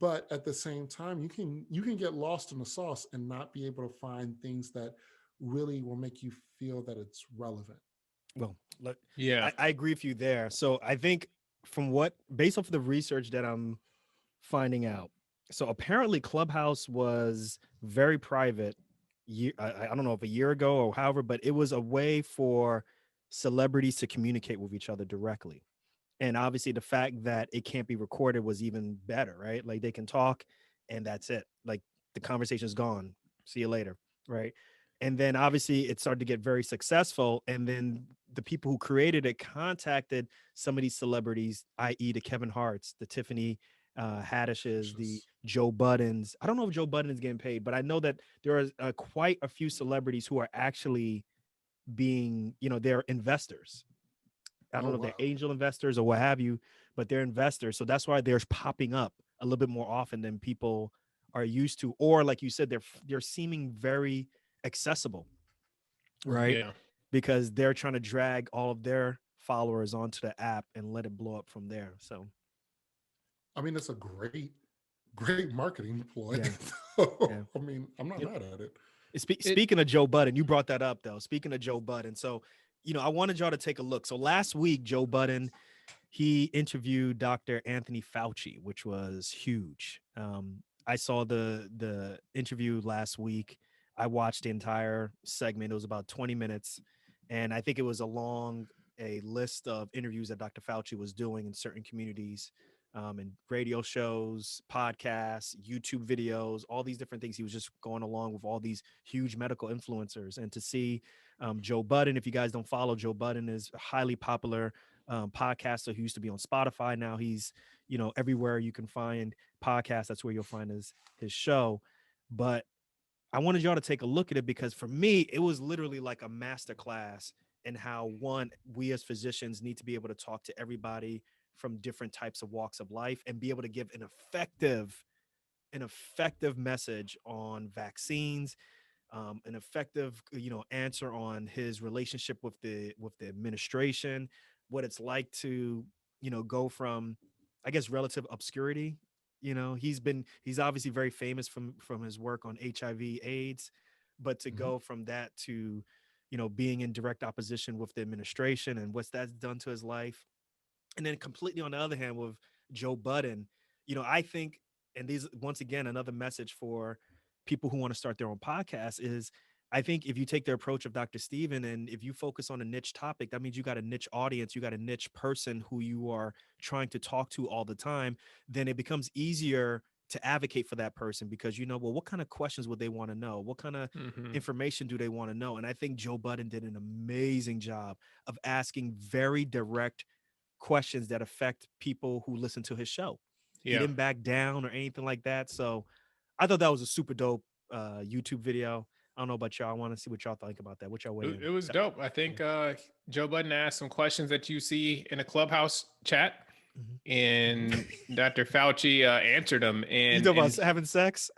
C: but at the same time, you can get lost in the sauce and not be able to find things that really will make you feel that it's relevant.
A: Well, look, yeah, I agree with you there. So I think based off of the research that I'm finding out, so apparently Clubhouse was very private. I don't know if a year ago or however, but it was a way for celebrities to communicate with each other directly. And obviously the fact that it can't be recorded was even better, right? Like they can talk and that's it. Like the conversation is gone. See you later, right? And then obviously it started to get very successful. And then the people who created it contacted some of these celebrities, i.e. the Kevin Harts, the Tiffany Haddishes, the Joe Buddens. I don't know if Joe Budden is getting paid, but I know that there are quite a few celebrities who are actually being, they're investors. I don't know if they're angel investors or what have you, but they're investors. So that's why they're popping up a little bit more often than people are used to. Or like you said, they're seeming very accessible, right?
B: Yeah.
A: Because they're trying to drag all of their followers onto the app and let it blow up from there. So,
C: I mean, it's a great marketing ploy.
A: yeah. Yeah.
C: I mean, I'm not mad at it.
A: Speaking of Joe Budden, you brought that up though. Speaking of Joe Budden, so I wanted y'all to take a look. So last week, Joe Budden, he interviewed Dr. Anthony Fauci, which was huge. I saw the interview last week. I watched the entire segment. It was about 20 minutes, and I think it was along a list of interviews that Dr. Fauci was doing in certain communities, and radio shows, podcasts, YouTube videos, all these different things. He was just going along with all these huge medical influencers. And to see Joe Budden, if you guys don't follow, Joe Budden is a highly popular podcaster who used to be on Spotify. Now he's, everywhere you can find podcasts, that's where you'll find his show. But I wanted y'all to take a look at it because for me, it was literally like a master class in how, one, we as physicians need to be able to talk to everybody from different types of walks of life and be able to give an effective message on vaccines, an effective, answer on his relationship with the administration, what it's like to, go from, I guess, relative obscurity. He's obviously very famous from his work on HIV/AIDS, but to go from that to, being in direct opposition with the administration and what's that's done to his life. And then completely on the other hand with Joe Budden, I think, and these, once again, another message for people who want to start their own podcast is, I think if you take the approach of Dr. Steven and if you focus on a niche topic, that means you got a niche audience, you got a niche person who you are trying to talk to all the time, then it becomes easier to advocate for that person because well, what kind of questions would they want to know? What kind of information do they want to know? And I think Joe Budden did an amazing job of asking very direct questions that affect people who listen to his show. Yeah. He didn't back down or anything like that. So I thought that was a super dope YouTube video. I don't know about y'all. I want to see what y'all think about that. What y'all weigh in?
B: It was dope. I think Joe Budden asked some questions that you see in a Clubhouse chat, and Dr. Fauci answered them. And
A: you know about having sex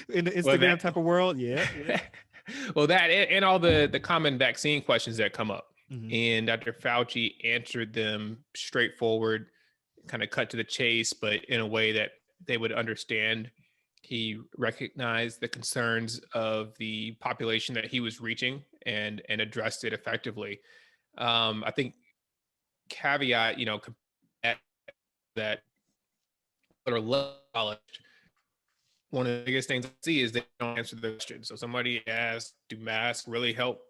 A: in the Instagram type of world? Yeah.
B: Well, that and all the common vaccine questions that come up. And Dr. Fauci answered them straightforward, kind of cut to the chase, but in a way that they would understand. He recognized the concerns of the population that he was reaching and addressed it effectively. I think caveat, that are low college, one of the biggest things I see is they don't answer the question. So somebody asks, do masks really help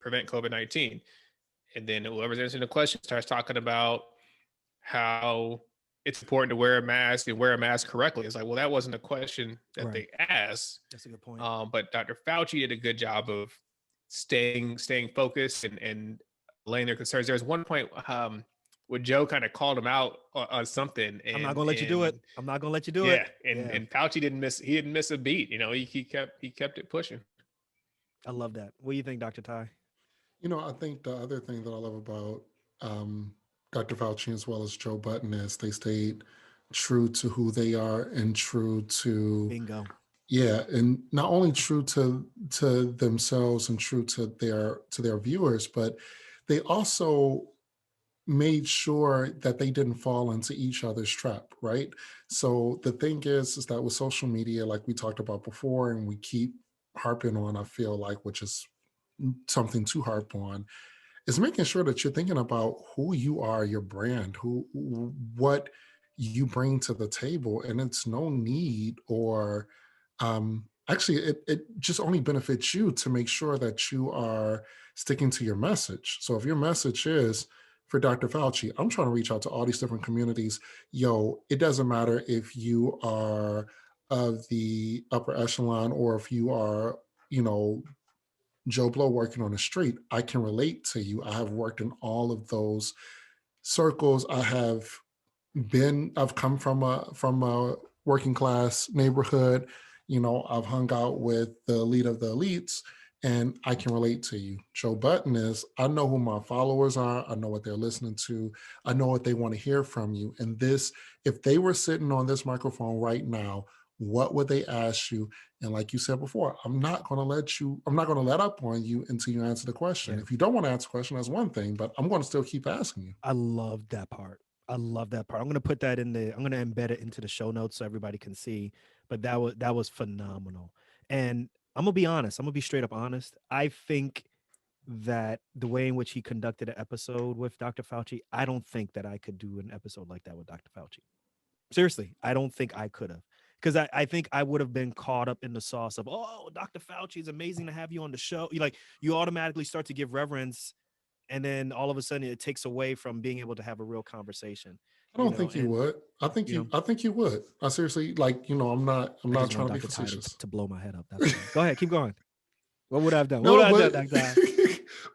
B: prevent COVID-19? And then whoever's answering the question starts talking about how it's important to wear a mask and wear a mask correctly. It's like, well, that wasn't a question that they asked.
A: That's a good point.
B: But Dr. Fauci did a good job of staying focused and laying their concerns. There was one point where Joe kind of called him out on something. And,
A: I'm not gonna let you do it. I'm not gonna let you do it.
B: And Fauci didn't miss a beat. He kept it pushing.
A: I love that. What do you think, Dr. Ty?
C: I think the other thing that I love about Dr. Fauci as well as Joe Budden is they stayed true to who they are and true to
A: bingo.
C: Yeah, and not only true to themselves and true to their viewers, but they also made sure that they didn't fall into each other's trap, right? So the thing is that with social media, like we talked about before, and we keep harping on, I feel like, which is something to harp on, is making sure that you're thinking about who you are, your brand, what you bring to the table. And it's no need or actually it just only benefits you to make sure that you are sticking to your message. So if your message is, for Dr. Fauci, I'm trying to reach out to all these different communities. It doesn't matter if you are of the upper echelon or if you are, Joe Blow working on the street. I can relate to you. I have worked in all of those circles. I've come from a working class neighborhood. I've hung out with the elite of the elites, and I can relate to you. Joe Budden is, I know who my followers are. I know what they're listening to. I know what they want to hear from you. And this, if they were sitting on this microphone right now, what would they ask you? And like you said before, I'm not going to let up on you until you answer the question.
A: Yeah.
C: If you don't want to answer the question, that's one thing, but I'm going to still keep asking you.
A: I love that part. I love that part. I'm going to put that I'm going to embed it into the show notes so everybody can see, but that was phenomenal. And I'm going to be honest. I'm going to be straight up honest. I think that the way in which he conducted an episode with Dr. Fauci, I don't think that I could do an episode like that with Dr. Fauci. Seriously, I don't think I could have. Because I think I would have been caught up in the sauce of, oh, Dr. Fauci, it's amazing to have you on the show. You automatically start to give reverence, and then all of a sudden it takes away from being able to have a real conversation.
C: I don't think you would. I think you would. I seriously, I'm not trying to be facetious.
A: To blow my head up. That's go ahead, keep going. What would I have done?
C: No,
A: what would I have done, Dr.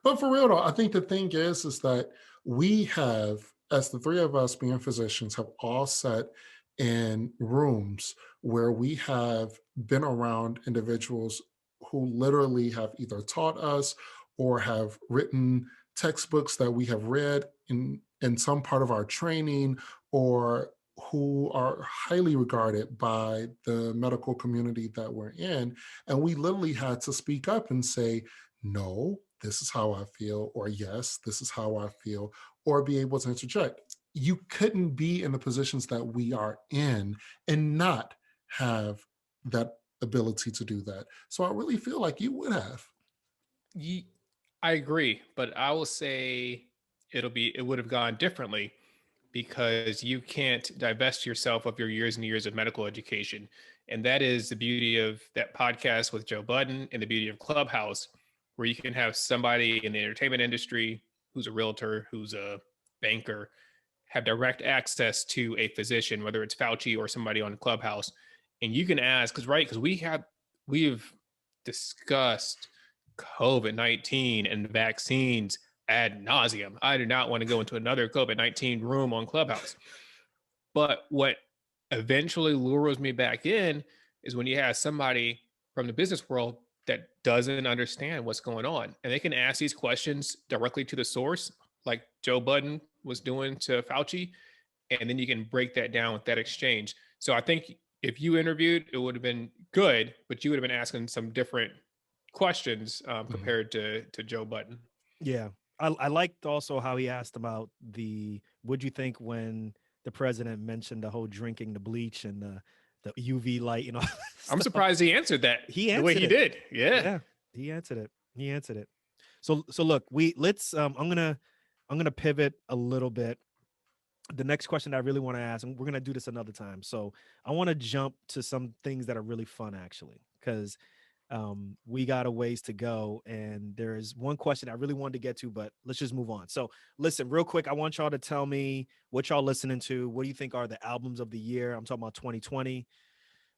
C: But for real though, I think the thing is that we have, as the three of us being physicians, have all sat in rooms where we have been around individuals who literally have either taught us or have written textbooks that we have read in some part of our training, or who are highly regarded by the medical community that we're in. And we literally had to speak up and say, no, this is how I feel, or yes, this is how I feel, or be able to interject. You couldn't be in the positions that we are in and not have that ability to do that. So I really feel like you would have.
B: I agree, but I will say it would have gone differently, because you can't divest yourself of your years and years of medical education. And that is the beauty of that podcast with Joe Budden, and the beauty of Clubhouse, where you can have somebody in the entertainment industry who's a realtor, who's a banker, have direct access to a physician, whether it's Fauci or somebody on Clubhouse. And you can ask, because we've discussed COVID-19 and vaccines ad nauseum. I do not want to go into another COVID-19 room on Clubhouse. But what eventually lures me back in is when you have somebody from the business world that doesn't understand what's going on, and they can ask these questions directly to the source, like Joe Budden was doing to Fauci, and then you can break that down with that exchange. So I think if you interviewed, it would have been good, but you would have been asking some different questions compared to Joe Budden.
A: Yeah. I liked also how he asked about what'd you think when the president mentioned the whole drinking the bleach and the UV light,
B: I'm surprised he answered that the way he did. Yeah.
A: He answered it. So look, I'm gonna pivot a little bit. The next question I really want to ask, and we're gonna do this another time. So I want to jump to some things that are really fun, actually, because we got a ways to go, and there is one question I really wanted to get to, but let's just move on. So listen, real quick, I want y'all to tell me what y'all listening to. What do you think are the albums of the year? I'm talking about 2020.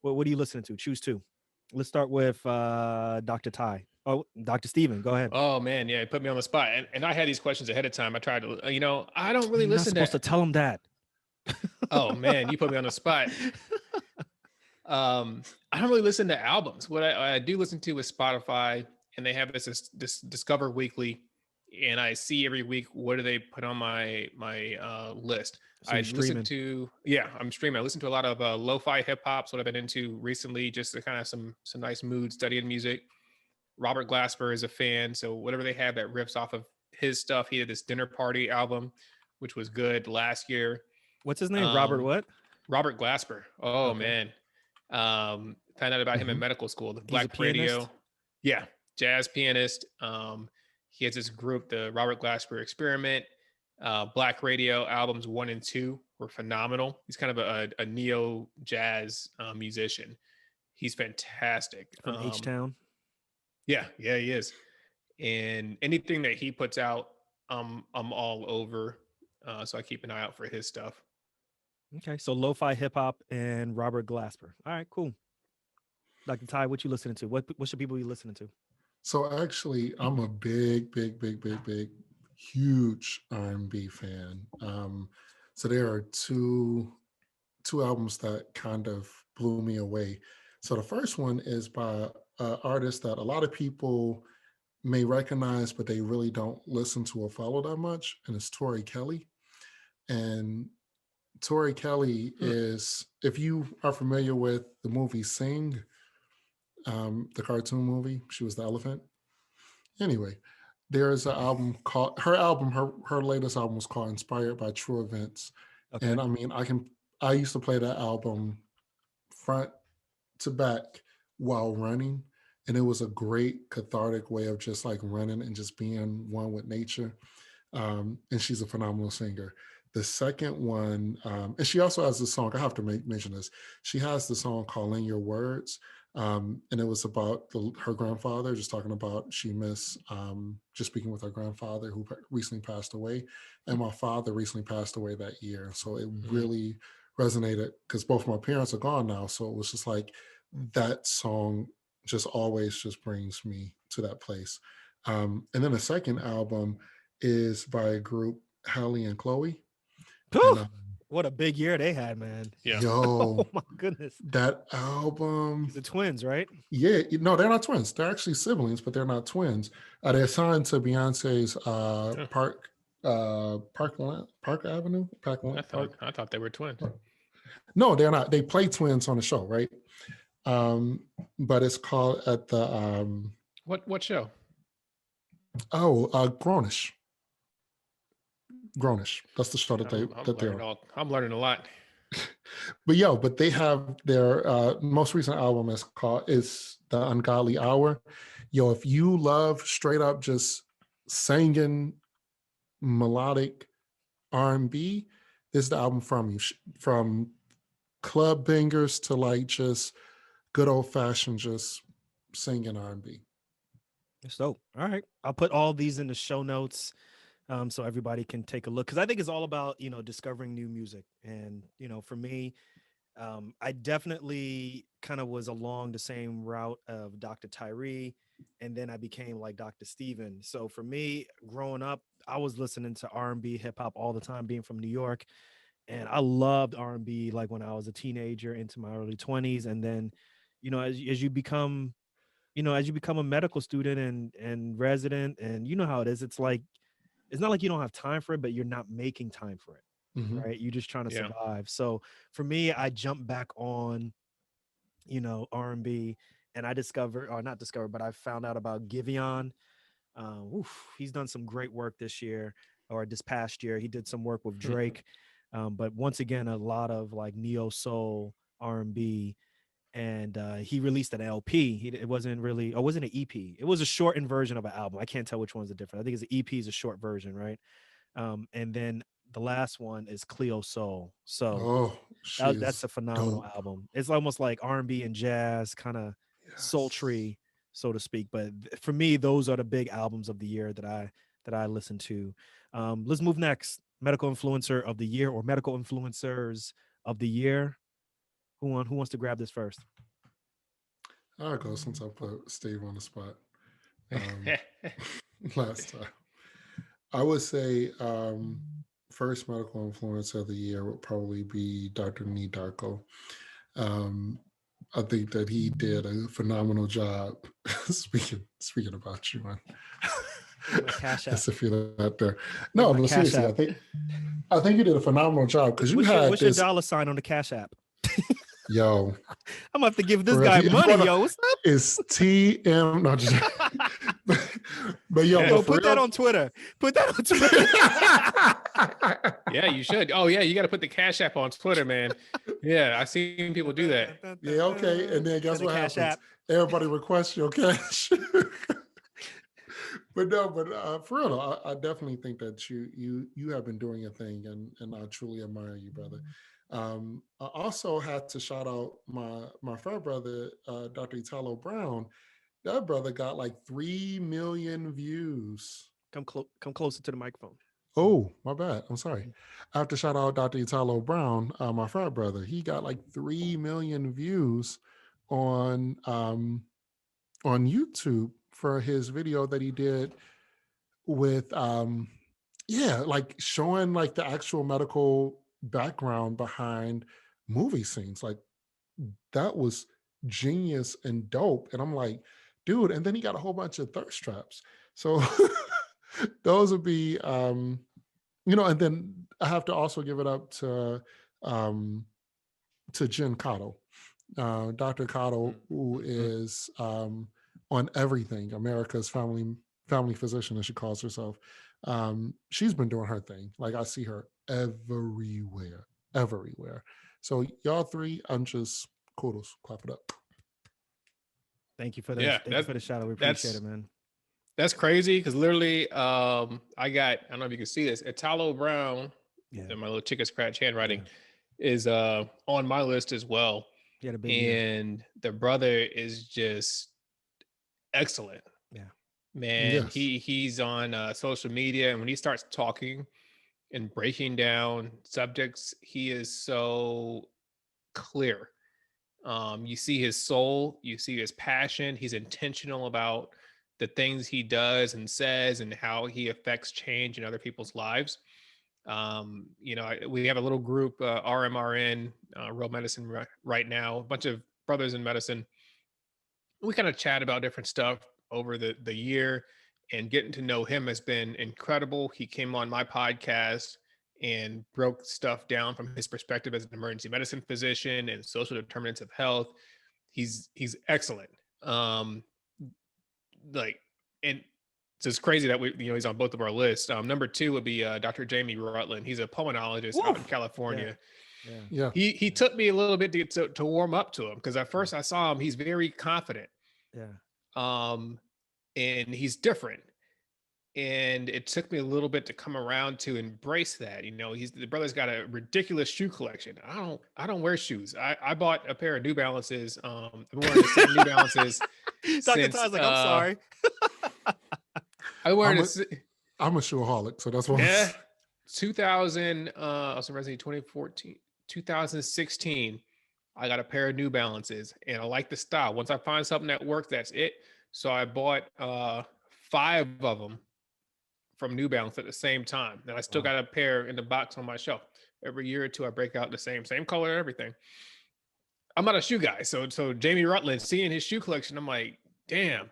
A: What are you listening to? Choose two. Let's start with Dr. Ty. Oh, Dr. Steven, go ahead.
B: Oh man, yeah, put me on the spot. And I had these questions ahead of time. I tried to, I don't really
A: You're
B: listen
A: not supposed to tell him that.
B: Oh man, you put me on the spot. I don't really listen to albums. What I do listen to is Spotify, and they have this Discover Weekly, and I see every week what do they put on my list.
A: So
B: I'm streaming. I listen to a lot of lo-fi hip hop. So what I've been into recently, just to kind of some nice mood studying music. Robert Glasper is a fan, so whatever they have that riffs off of his stuff. He had this Dinner Party album, which was good last year.
A: What's his name? Robert what?
B: Robert Glasper. Oh okay. Man. Found out about him in medical school. The Black Radio. Yeah, jazz pianist. He has this group, the Robert Glasper Experiment. Black Radio albums 1 and 2 were phenomenal. He's kind of a neo jazz musician. He's fantastic.
A: From H-Town.
B: Yeah, he is. And anything that he puts out, I'm all over. So I keep an eye out for his stuff.
A: Okay, so lo-fi hip hop and Robert Glasper. All right, cool. Dr. Ty, what you listening to? What should people be listening to?
C: So actually, I'm a big, huge R&B fan. So there are two albums that kind of blew me away. So the first one is by an artist that a lot of people may recognize, but they really don't listen to or follow that much, and it's Tori Kelly. And Tori Kelly is, if you are familiar with the movie Sing, the cartoon movie, she was the elephant. Anyway, there's an album called her latest album was called Inspired by True Events.
A: Okay.
C: And I mean, I used to play that album front to back while running. And it was a great cathartic way of just like running and just being one with nature. And she's a phenomenal singer. The second one, and she also has the song, I have to mention this. She has the song called In Your Words. And it was about her grandfather, just talking about she missed just speaking with her grandfather who recently passed away. And my father recently passed away that year. So it really resonated because both my parents are gone now. So it was just like that song just always just brings me to that place. And then the second album is by a group, Hallie and Chloe. And,
A: what a big year they had, man.
B: Yeah.
C: Yo,
A: Oh my goodness.
C: that album.
A: The twins, right?
C: Yeah, no, they're not twins. They're actually siblings, but they're not twins. They're signed to Beyonce's Park Avenue.
B: I thought they were twins.
C: No, they're not. They play twins on the show, right? But it's called at the
B: What show?
C: Grownish. Grownish. That's the show that they're on.
B: I'm learning a lot.
C: But they have their most recent album is The Ungodly Hour. Yo, if you love straight up just singing melodic R&B, this is the album from you. From club bangers to like just good old fashioned just singing R&B.
A: So, all right, I'll put all these in the show notes. So everybody can take a look, because I think it's all about, discovering new music. And, for me, I definitely kind of was along the same route of Dr. Tyree, and then I became like Dr. Steven. So for me, growing up, I was listening to R&B, hip hop all the time, being from New York. And I loved R&B like when I was a teenager into my early 20s. And then, as you become, a medical student and resident, and you know how it is, it's like, it's not like you don't have time for it, but you're not making time for it, right? You're just trying to survive. So for me, I jumped back on, R&B, and I but I found out about Giveon. He's done some great work this year, or this past year. He did some work with Drake. But once again, a lot of like neo soul R&B. And he released an LP. It wasn't really, or wasn't an EP. It was a shortened version of an album. I can't tell which one's the difference. I think it's an EP is a short version, right? And then the last one is Cleo Soul. So that's a phenomenal album. It's almost like R&B and jazz, kind of sultry, so to speak. But for me, those are the big albums of the year that I listen to. Let's move next. Medical influencer of the year, or medical influencers of the year. Who wants to grab this first?
C: I'll go, since I put Steve on the spot last time. I would say first medical influencer of the year would probably be Dr. Nee Darko. I think that he did a phenomenal job. speaking about you, man. As if you're not there. No, seriously, I think you did a phenomenal job, because what's
A: your dollar sign on the Cash App?
C: Yo,
A: I'm gonna have to give this guy money, yo. What's up?
C: It's TM. No, just, but
A: put that on Twitter. Put that on
C: Twitter.
B: Yeah, you should. Oh yeah, you got to put the Cash App on Twitter, man. Yeah, I've seen people do that.
C: Yeah, okay. And then guess what happens? Everybody requests your cash. But for real, I definitely think that you have been doing your thing, and I truly admire you, brother. I also had to shout out my frat brother, Dr. Italo Brown. That brother got like 3 million views.
A: Come closer to the microphone.
C: Oh, my bad. I'm sorry. I have to shout out Dr. Italo Brown, my frat brother. He got like 3 million views on YouTube for his video that he did with like showing like the actual medical background behind movie scenes. Like that was genius and dope. And I'm like, dude, and then he got a whole bunch of thirst traps. So those would be and then I have to also give it up to Jen Cottle, Dr. Cottle, who is on everything, America's family physician, as she calls herself. She's been doing her thing. Like I see her everywhere. So y'all three, I'm just kudos, clap it up.
A: Thank you for that. Thank you for the shout out. We appreciate it, man.
B: That's crazy because literally, I don't know if you can see this. Italo Brown, in my little chicken scratch handwriting, is on my list as well.
A: He had a big
B: and the brother is just excellent.
A: Yeah,
B: man. Yes. He's on social media, and when he starts talking and breaking down subjects, he is so clear. You see his soul, you see his passion. He's intentional about the things he does and says and how he affects change in other people's lives. We have a little group, RMRN, Real Medicine right now, a bunch of brothers in medicine. We kind of chat about different stuff over the year, and getting to know him has been incredible. He came on my podcast and broke stuff down from his perspective as an emergency medicine physician and social determinants of health. He's excellent. And so it's crazy that he's on both of our lists. Number 2 would be Dr. Jamie Rutland. He's a pulmonologist out in California.
A: Yeah.
B: He took me a little bit to warm up to him, because at first I saw him, he's very confident. And he's different. And it took me a little bit to come around to embrace that. The brother's got a ridiculous shoe collection. I don't wear shoes. I bought a pair of New Balances. I've been wearing the same New Balances.
A: Dr. Ty's like, I'm sorry.
B: I'm a
C: shoeaholic, so that's why.
B: Yeah. 2000, I was in residency 2014, 2016. I got a pair of New Balances, and I like the style. Once I find something that works, that's it. So I bought 5 of them from New Balance at the same time. And I still got a pair in the box on my shelf. Every year or two, I break out the same color, everything. I'm not a shoe guy. So Jamie Rutland, seeing his shoe collection, I'm like, damn.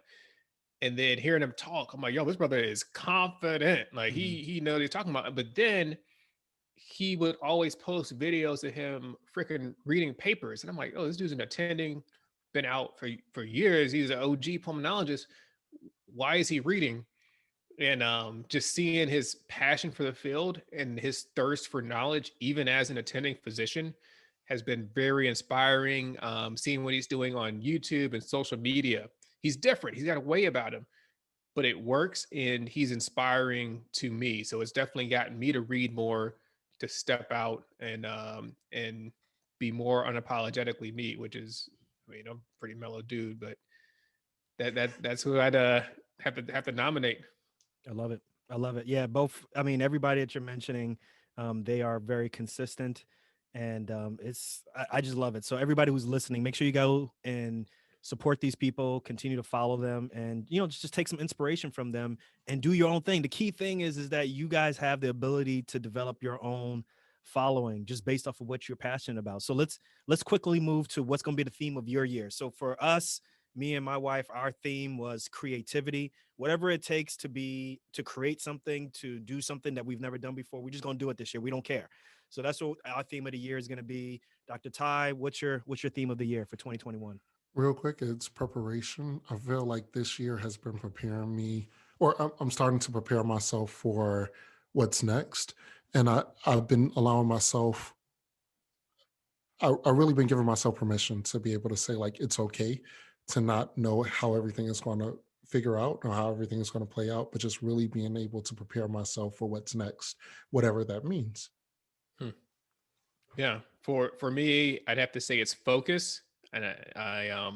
B: And then hearing him talk, I'm like, yo, this brother is confident. Like he knows what he's talking about. But then he would always post videos of him freaking reading papers. And I'm like, oh, this dude's an attending, been out for years. He's an OG pulmonologist. Why is he reading? And just seeing his passion for the field and his thirst for knowledge, even as an attending physician, has been very inspiring. Seeing what he's doing on YouTube and social media. He's different. He's got a way about him, but it works, and he's inspiring to me. So it's definitely gotten me to read more, to step out and be more unapologetically me, which is, I'm a pretty mellow dude, but that's who I'd have to nominate.
A: I love it. Yeah, both. Everybody that you're mentioning, they are very consistent, and I just love it. So everybody who's listening, make sure you go and support these people, continue to follow them, and just take some inspiration from them and do your own thing. The key thing is that you guys have the ability to develop your own following just based off of what you're passionate about. So let's quickly move to what's going to be the theme of your year. So for us, me and my wife, our theme was creativity. Whatever it takes to create something, to do something that we've never done before, we're just going to do it this year. We don't care. So that's what our theme of the year is going to be. Dr. Ty, what's your theme of the year for 2021?
C: Real quick, it's preparation. I feel like this year has been preparing me, or I'm starting to prepare myself for what's next. And I've been allowing myself, I've really been giving myself permission to be able to say, like, it's okay to not know how everything is going to figure out or how everything is going to play out, but just really being able to prepare myself for what's next, whatever that means.
B: Yeah. For me, I'd have to say it's focus. And I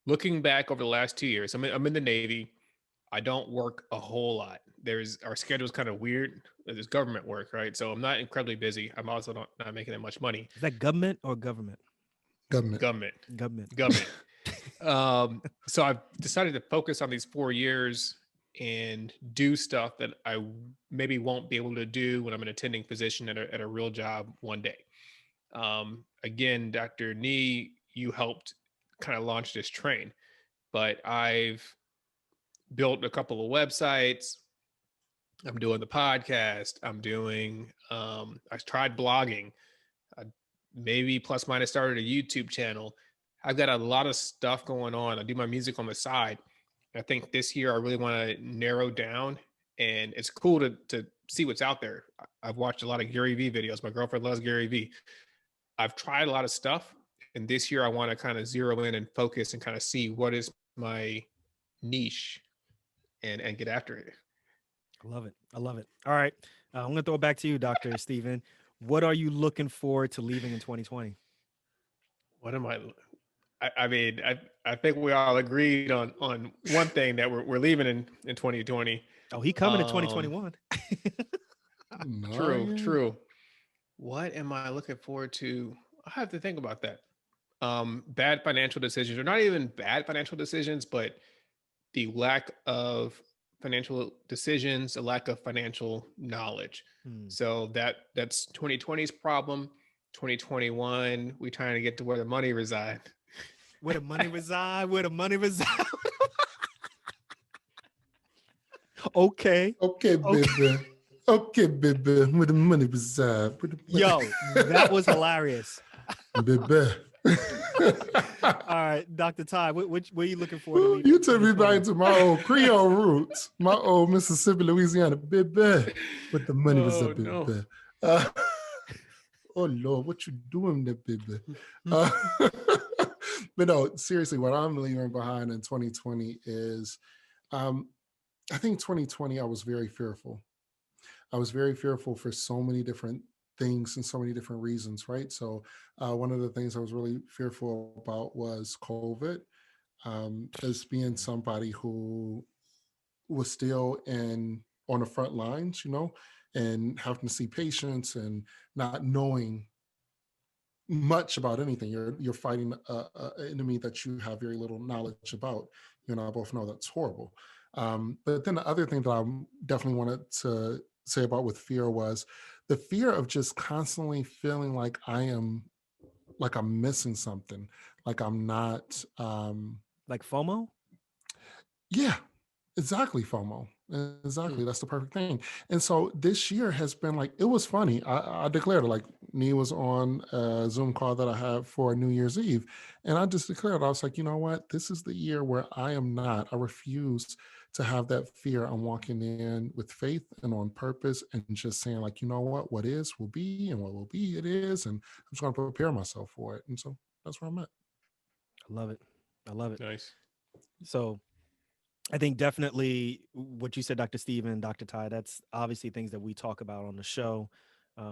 B: looking back over the last 2 years, I'm in the Navy. I don't work a whole lot. Our schedule's kind of weird. There's government work, right? So I'm not incredibly busy. I'm also not making that much money.
A: Is that government or government?
C: Government.
B: Government. So I've decided to focus on these 4 years and do stuff that I maybe won't be able to do when I'm an attending physician at a real job one day. Again, Dr. Nee, you helped kind of launch this train, but I've built a couple of websites. I'm doing the podcast. I tried blogging. I maybe plus minus started a YouTube channel. I've got a lot of stuff going on. I do my music on the side. I think this year I really want to narrow down, and it's cool to see what's out there. I've watched a lot of Gary Vee videos. My girlfriend loves Gary Vee. I've tried a lot of stuff, and this year I want to kind of zero in and focus and kind of see what is my niche and get after it.
A: I love it. I love it. All right. I'm going to throw it back to you, Dr. Stephen. What are you looking forward to leaving in 2020?
B: What am I mean, I think we all agreed on one thing, that we're leaving in 2020.
A: Oh, he coming in 2021.
B: True. What am I looking forward to? I have to think about that. Bad financial decisions, or not even bad financial decisions, but the lack of financial decisions, a lack of financial knowledge. So that's 2020's problem. 2021, we trying to get to where the money reside.
A: Where the money reside, where the money reside. Okay,
C: baby. Okay, baby. Where the money reside.
A: Yo, that was hilarious.
C: Baby.
A: All right, Dr. Ty, what are you looking for?
C: You took me back to my old Creole roots, my old Mississippi, Louisiana, baby. But the money was up, baby. No. Oh Lord, what you doing there, baby? But no, seriously, what I'm leaving behind in 2020 is, I think 2020, I was very fearful. I was very fearful for so many different things and so many different reasons, right? So one of the things I was really fearful about was COVID, as being somebody who was still on the front lines, and having to see patients and not knowing much about anything. You're fighting an enemy that you have very little knowledge about. You and I both know that's horrible. But then the other thing that I definitely wanted to say about with fear was the fear of just constantly feeling like I'm missing something, like I'm not.
A: Like FOMO?
C: Yeah, exactly, FOMO. Exactly. That's the perfect thing. And so this year has been like, it was funny. I declared it, like, Nee was on a Zoom call that I had for New Year's Eve. And I just declared, I was like, you know what? This is the year where I refuse to have that fear. I'm walking in with faith and on purpose and just saying, like, you know what is will be, and what will be, it is. And I'm just going to prepare myself for it. And so that's where I'm at.
A: I love it. I love it.
B: Nice.
A: So I think definitely what you said, Dr. Stephen, Dr. Ty, that's obviously things that we talk about on the show,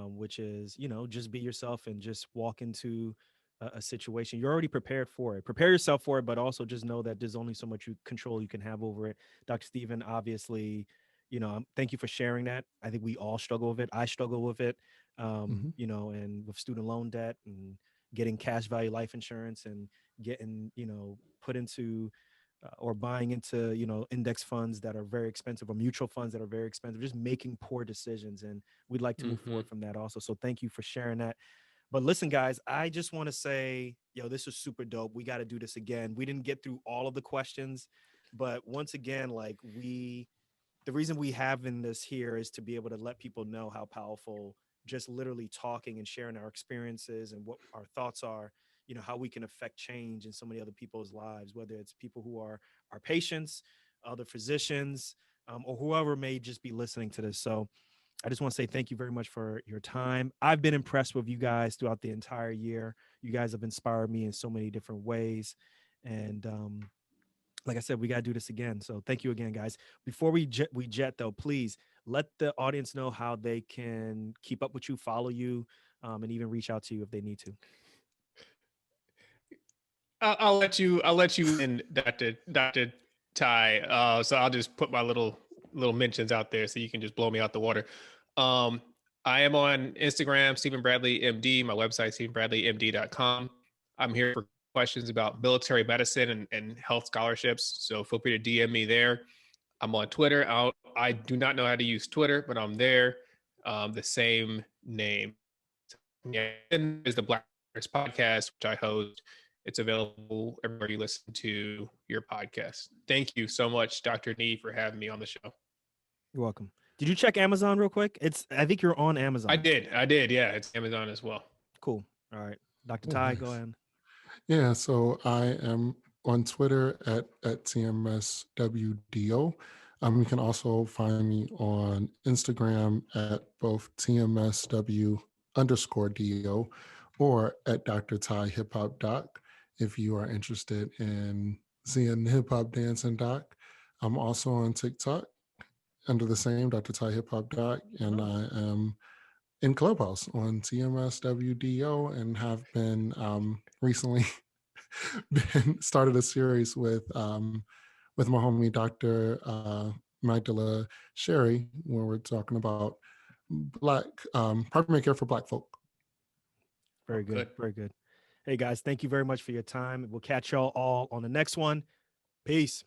A: which is, just be yourself and just walk into a situation. You're already prepared for it. Prepare yourself for it, but also just know that there's only so much control you can have over it. Dr. Stephen, obviously, thank you for sharing that. I think we all struggle with it. I struggle with it, and with student loan debt and getting cash value life insurance and getting, put into or buying into, index funds that are very expensive, or mutual funds that are very expensive, just making poor decisions. And we'd like to move forward from that also. So thank you for sharing that. But listen, guys, I just want to say, this is super dope. We got to do this again. We didn't get through all of the questions, but once again, the reason we have in this here is to be able to let people know how powerful just literally talking and sharing our experiences and what our thoughts are, how we can affect change in so many other people's lives, whether it's people who are our patients, other physicians, or whoever may just be listening to this. So I just want to say thank you very much for your time. I've been impressed with you guys throughout the entire year. You guys have inspired me in so many different ways. And like I said, we got to do this again. So thank you again, guys. Before we jet though, please let the audience know how they can keep up with you, follow you, and even reach out to you if they need to.
B: I'll let you in, Dr. Ty. So I'll just put my little mentions out there so you can just blow me out the water. I am on Instagram, Stephen Bradley MD, my website, StephenBradleyMD.com. I'm here for questions about military medicine and health scholarships. So feel free to DM me there. I'm on Twitter. I do not know how to use Twitter, but I'm there. The same name. Yeah, and there's the Black Doctors podcast, which I host. It's available everywhere you listen to your podcast. Thank you so much, Dr. Nee, for having me on the show.
A: You're welcome. Did you check Amazon real quick? I think you're on Amazon.
B: I did. Yeah, it's Amazon as well.
A: Cool. All right. Dr.
C: Oh,
A: Ty,
C: nice.
A: go ahead.
C: Yeah, so I am on Twitter at TMSWDO. You can also find me on Instagram at both TMSW_DO or at Dr. Ty Hip Hop Doc if you are interested in seeing hip hop dancing doc. I'm also on TikTok under the same Dr. Ty Hip Hop Doc, and I am in Clubhouse on TMSWDO and have been recently started a series with my homie Dr. Magdala Sherry, where we're talking about primary care for Black folk.
A: Very good. Very good. Hey guys, thank you very much for your time. We'll catch y'all all on the next one. Peace.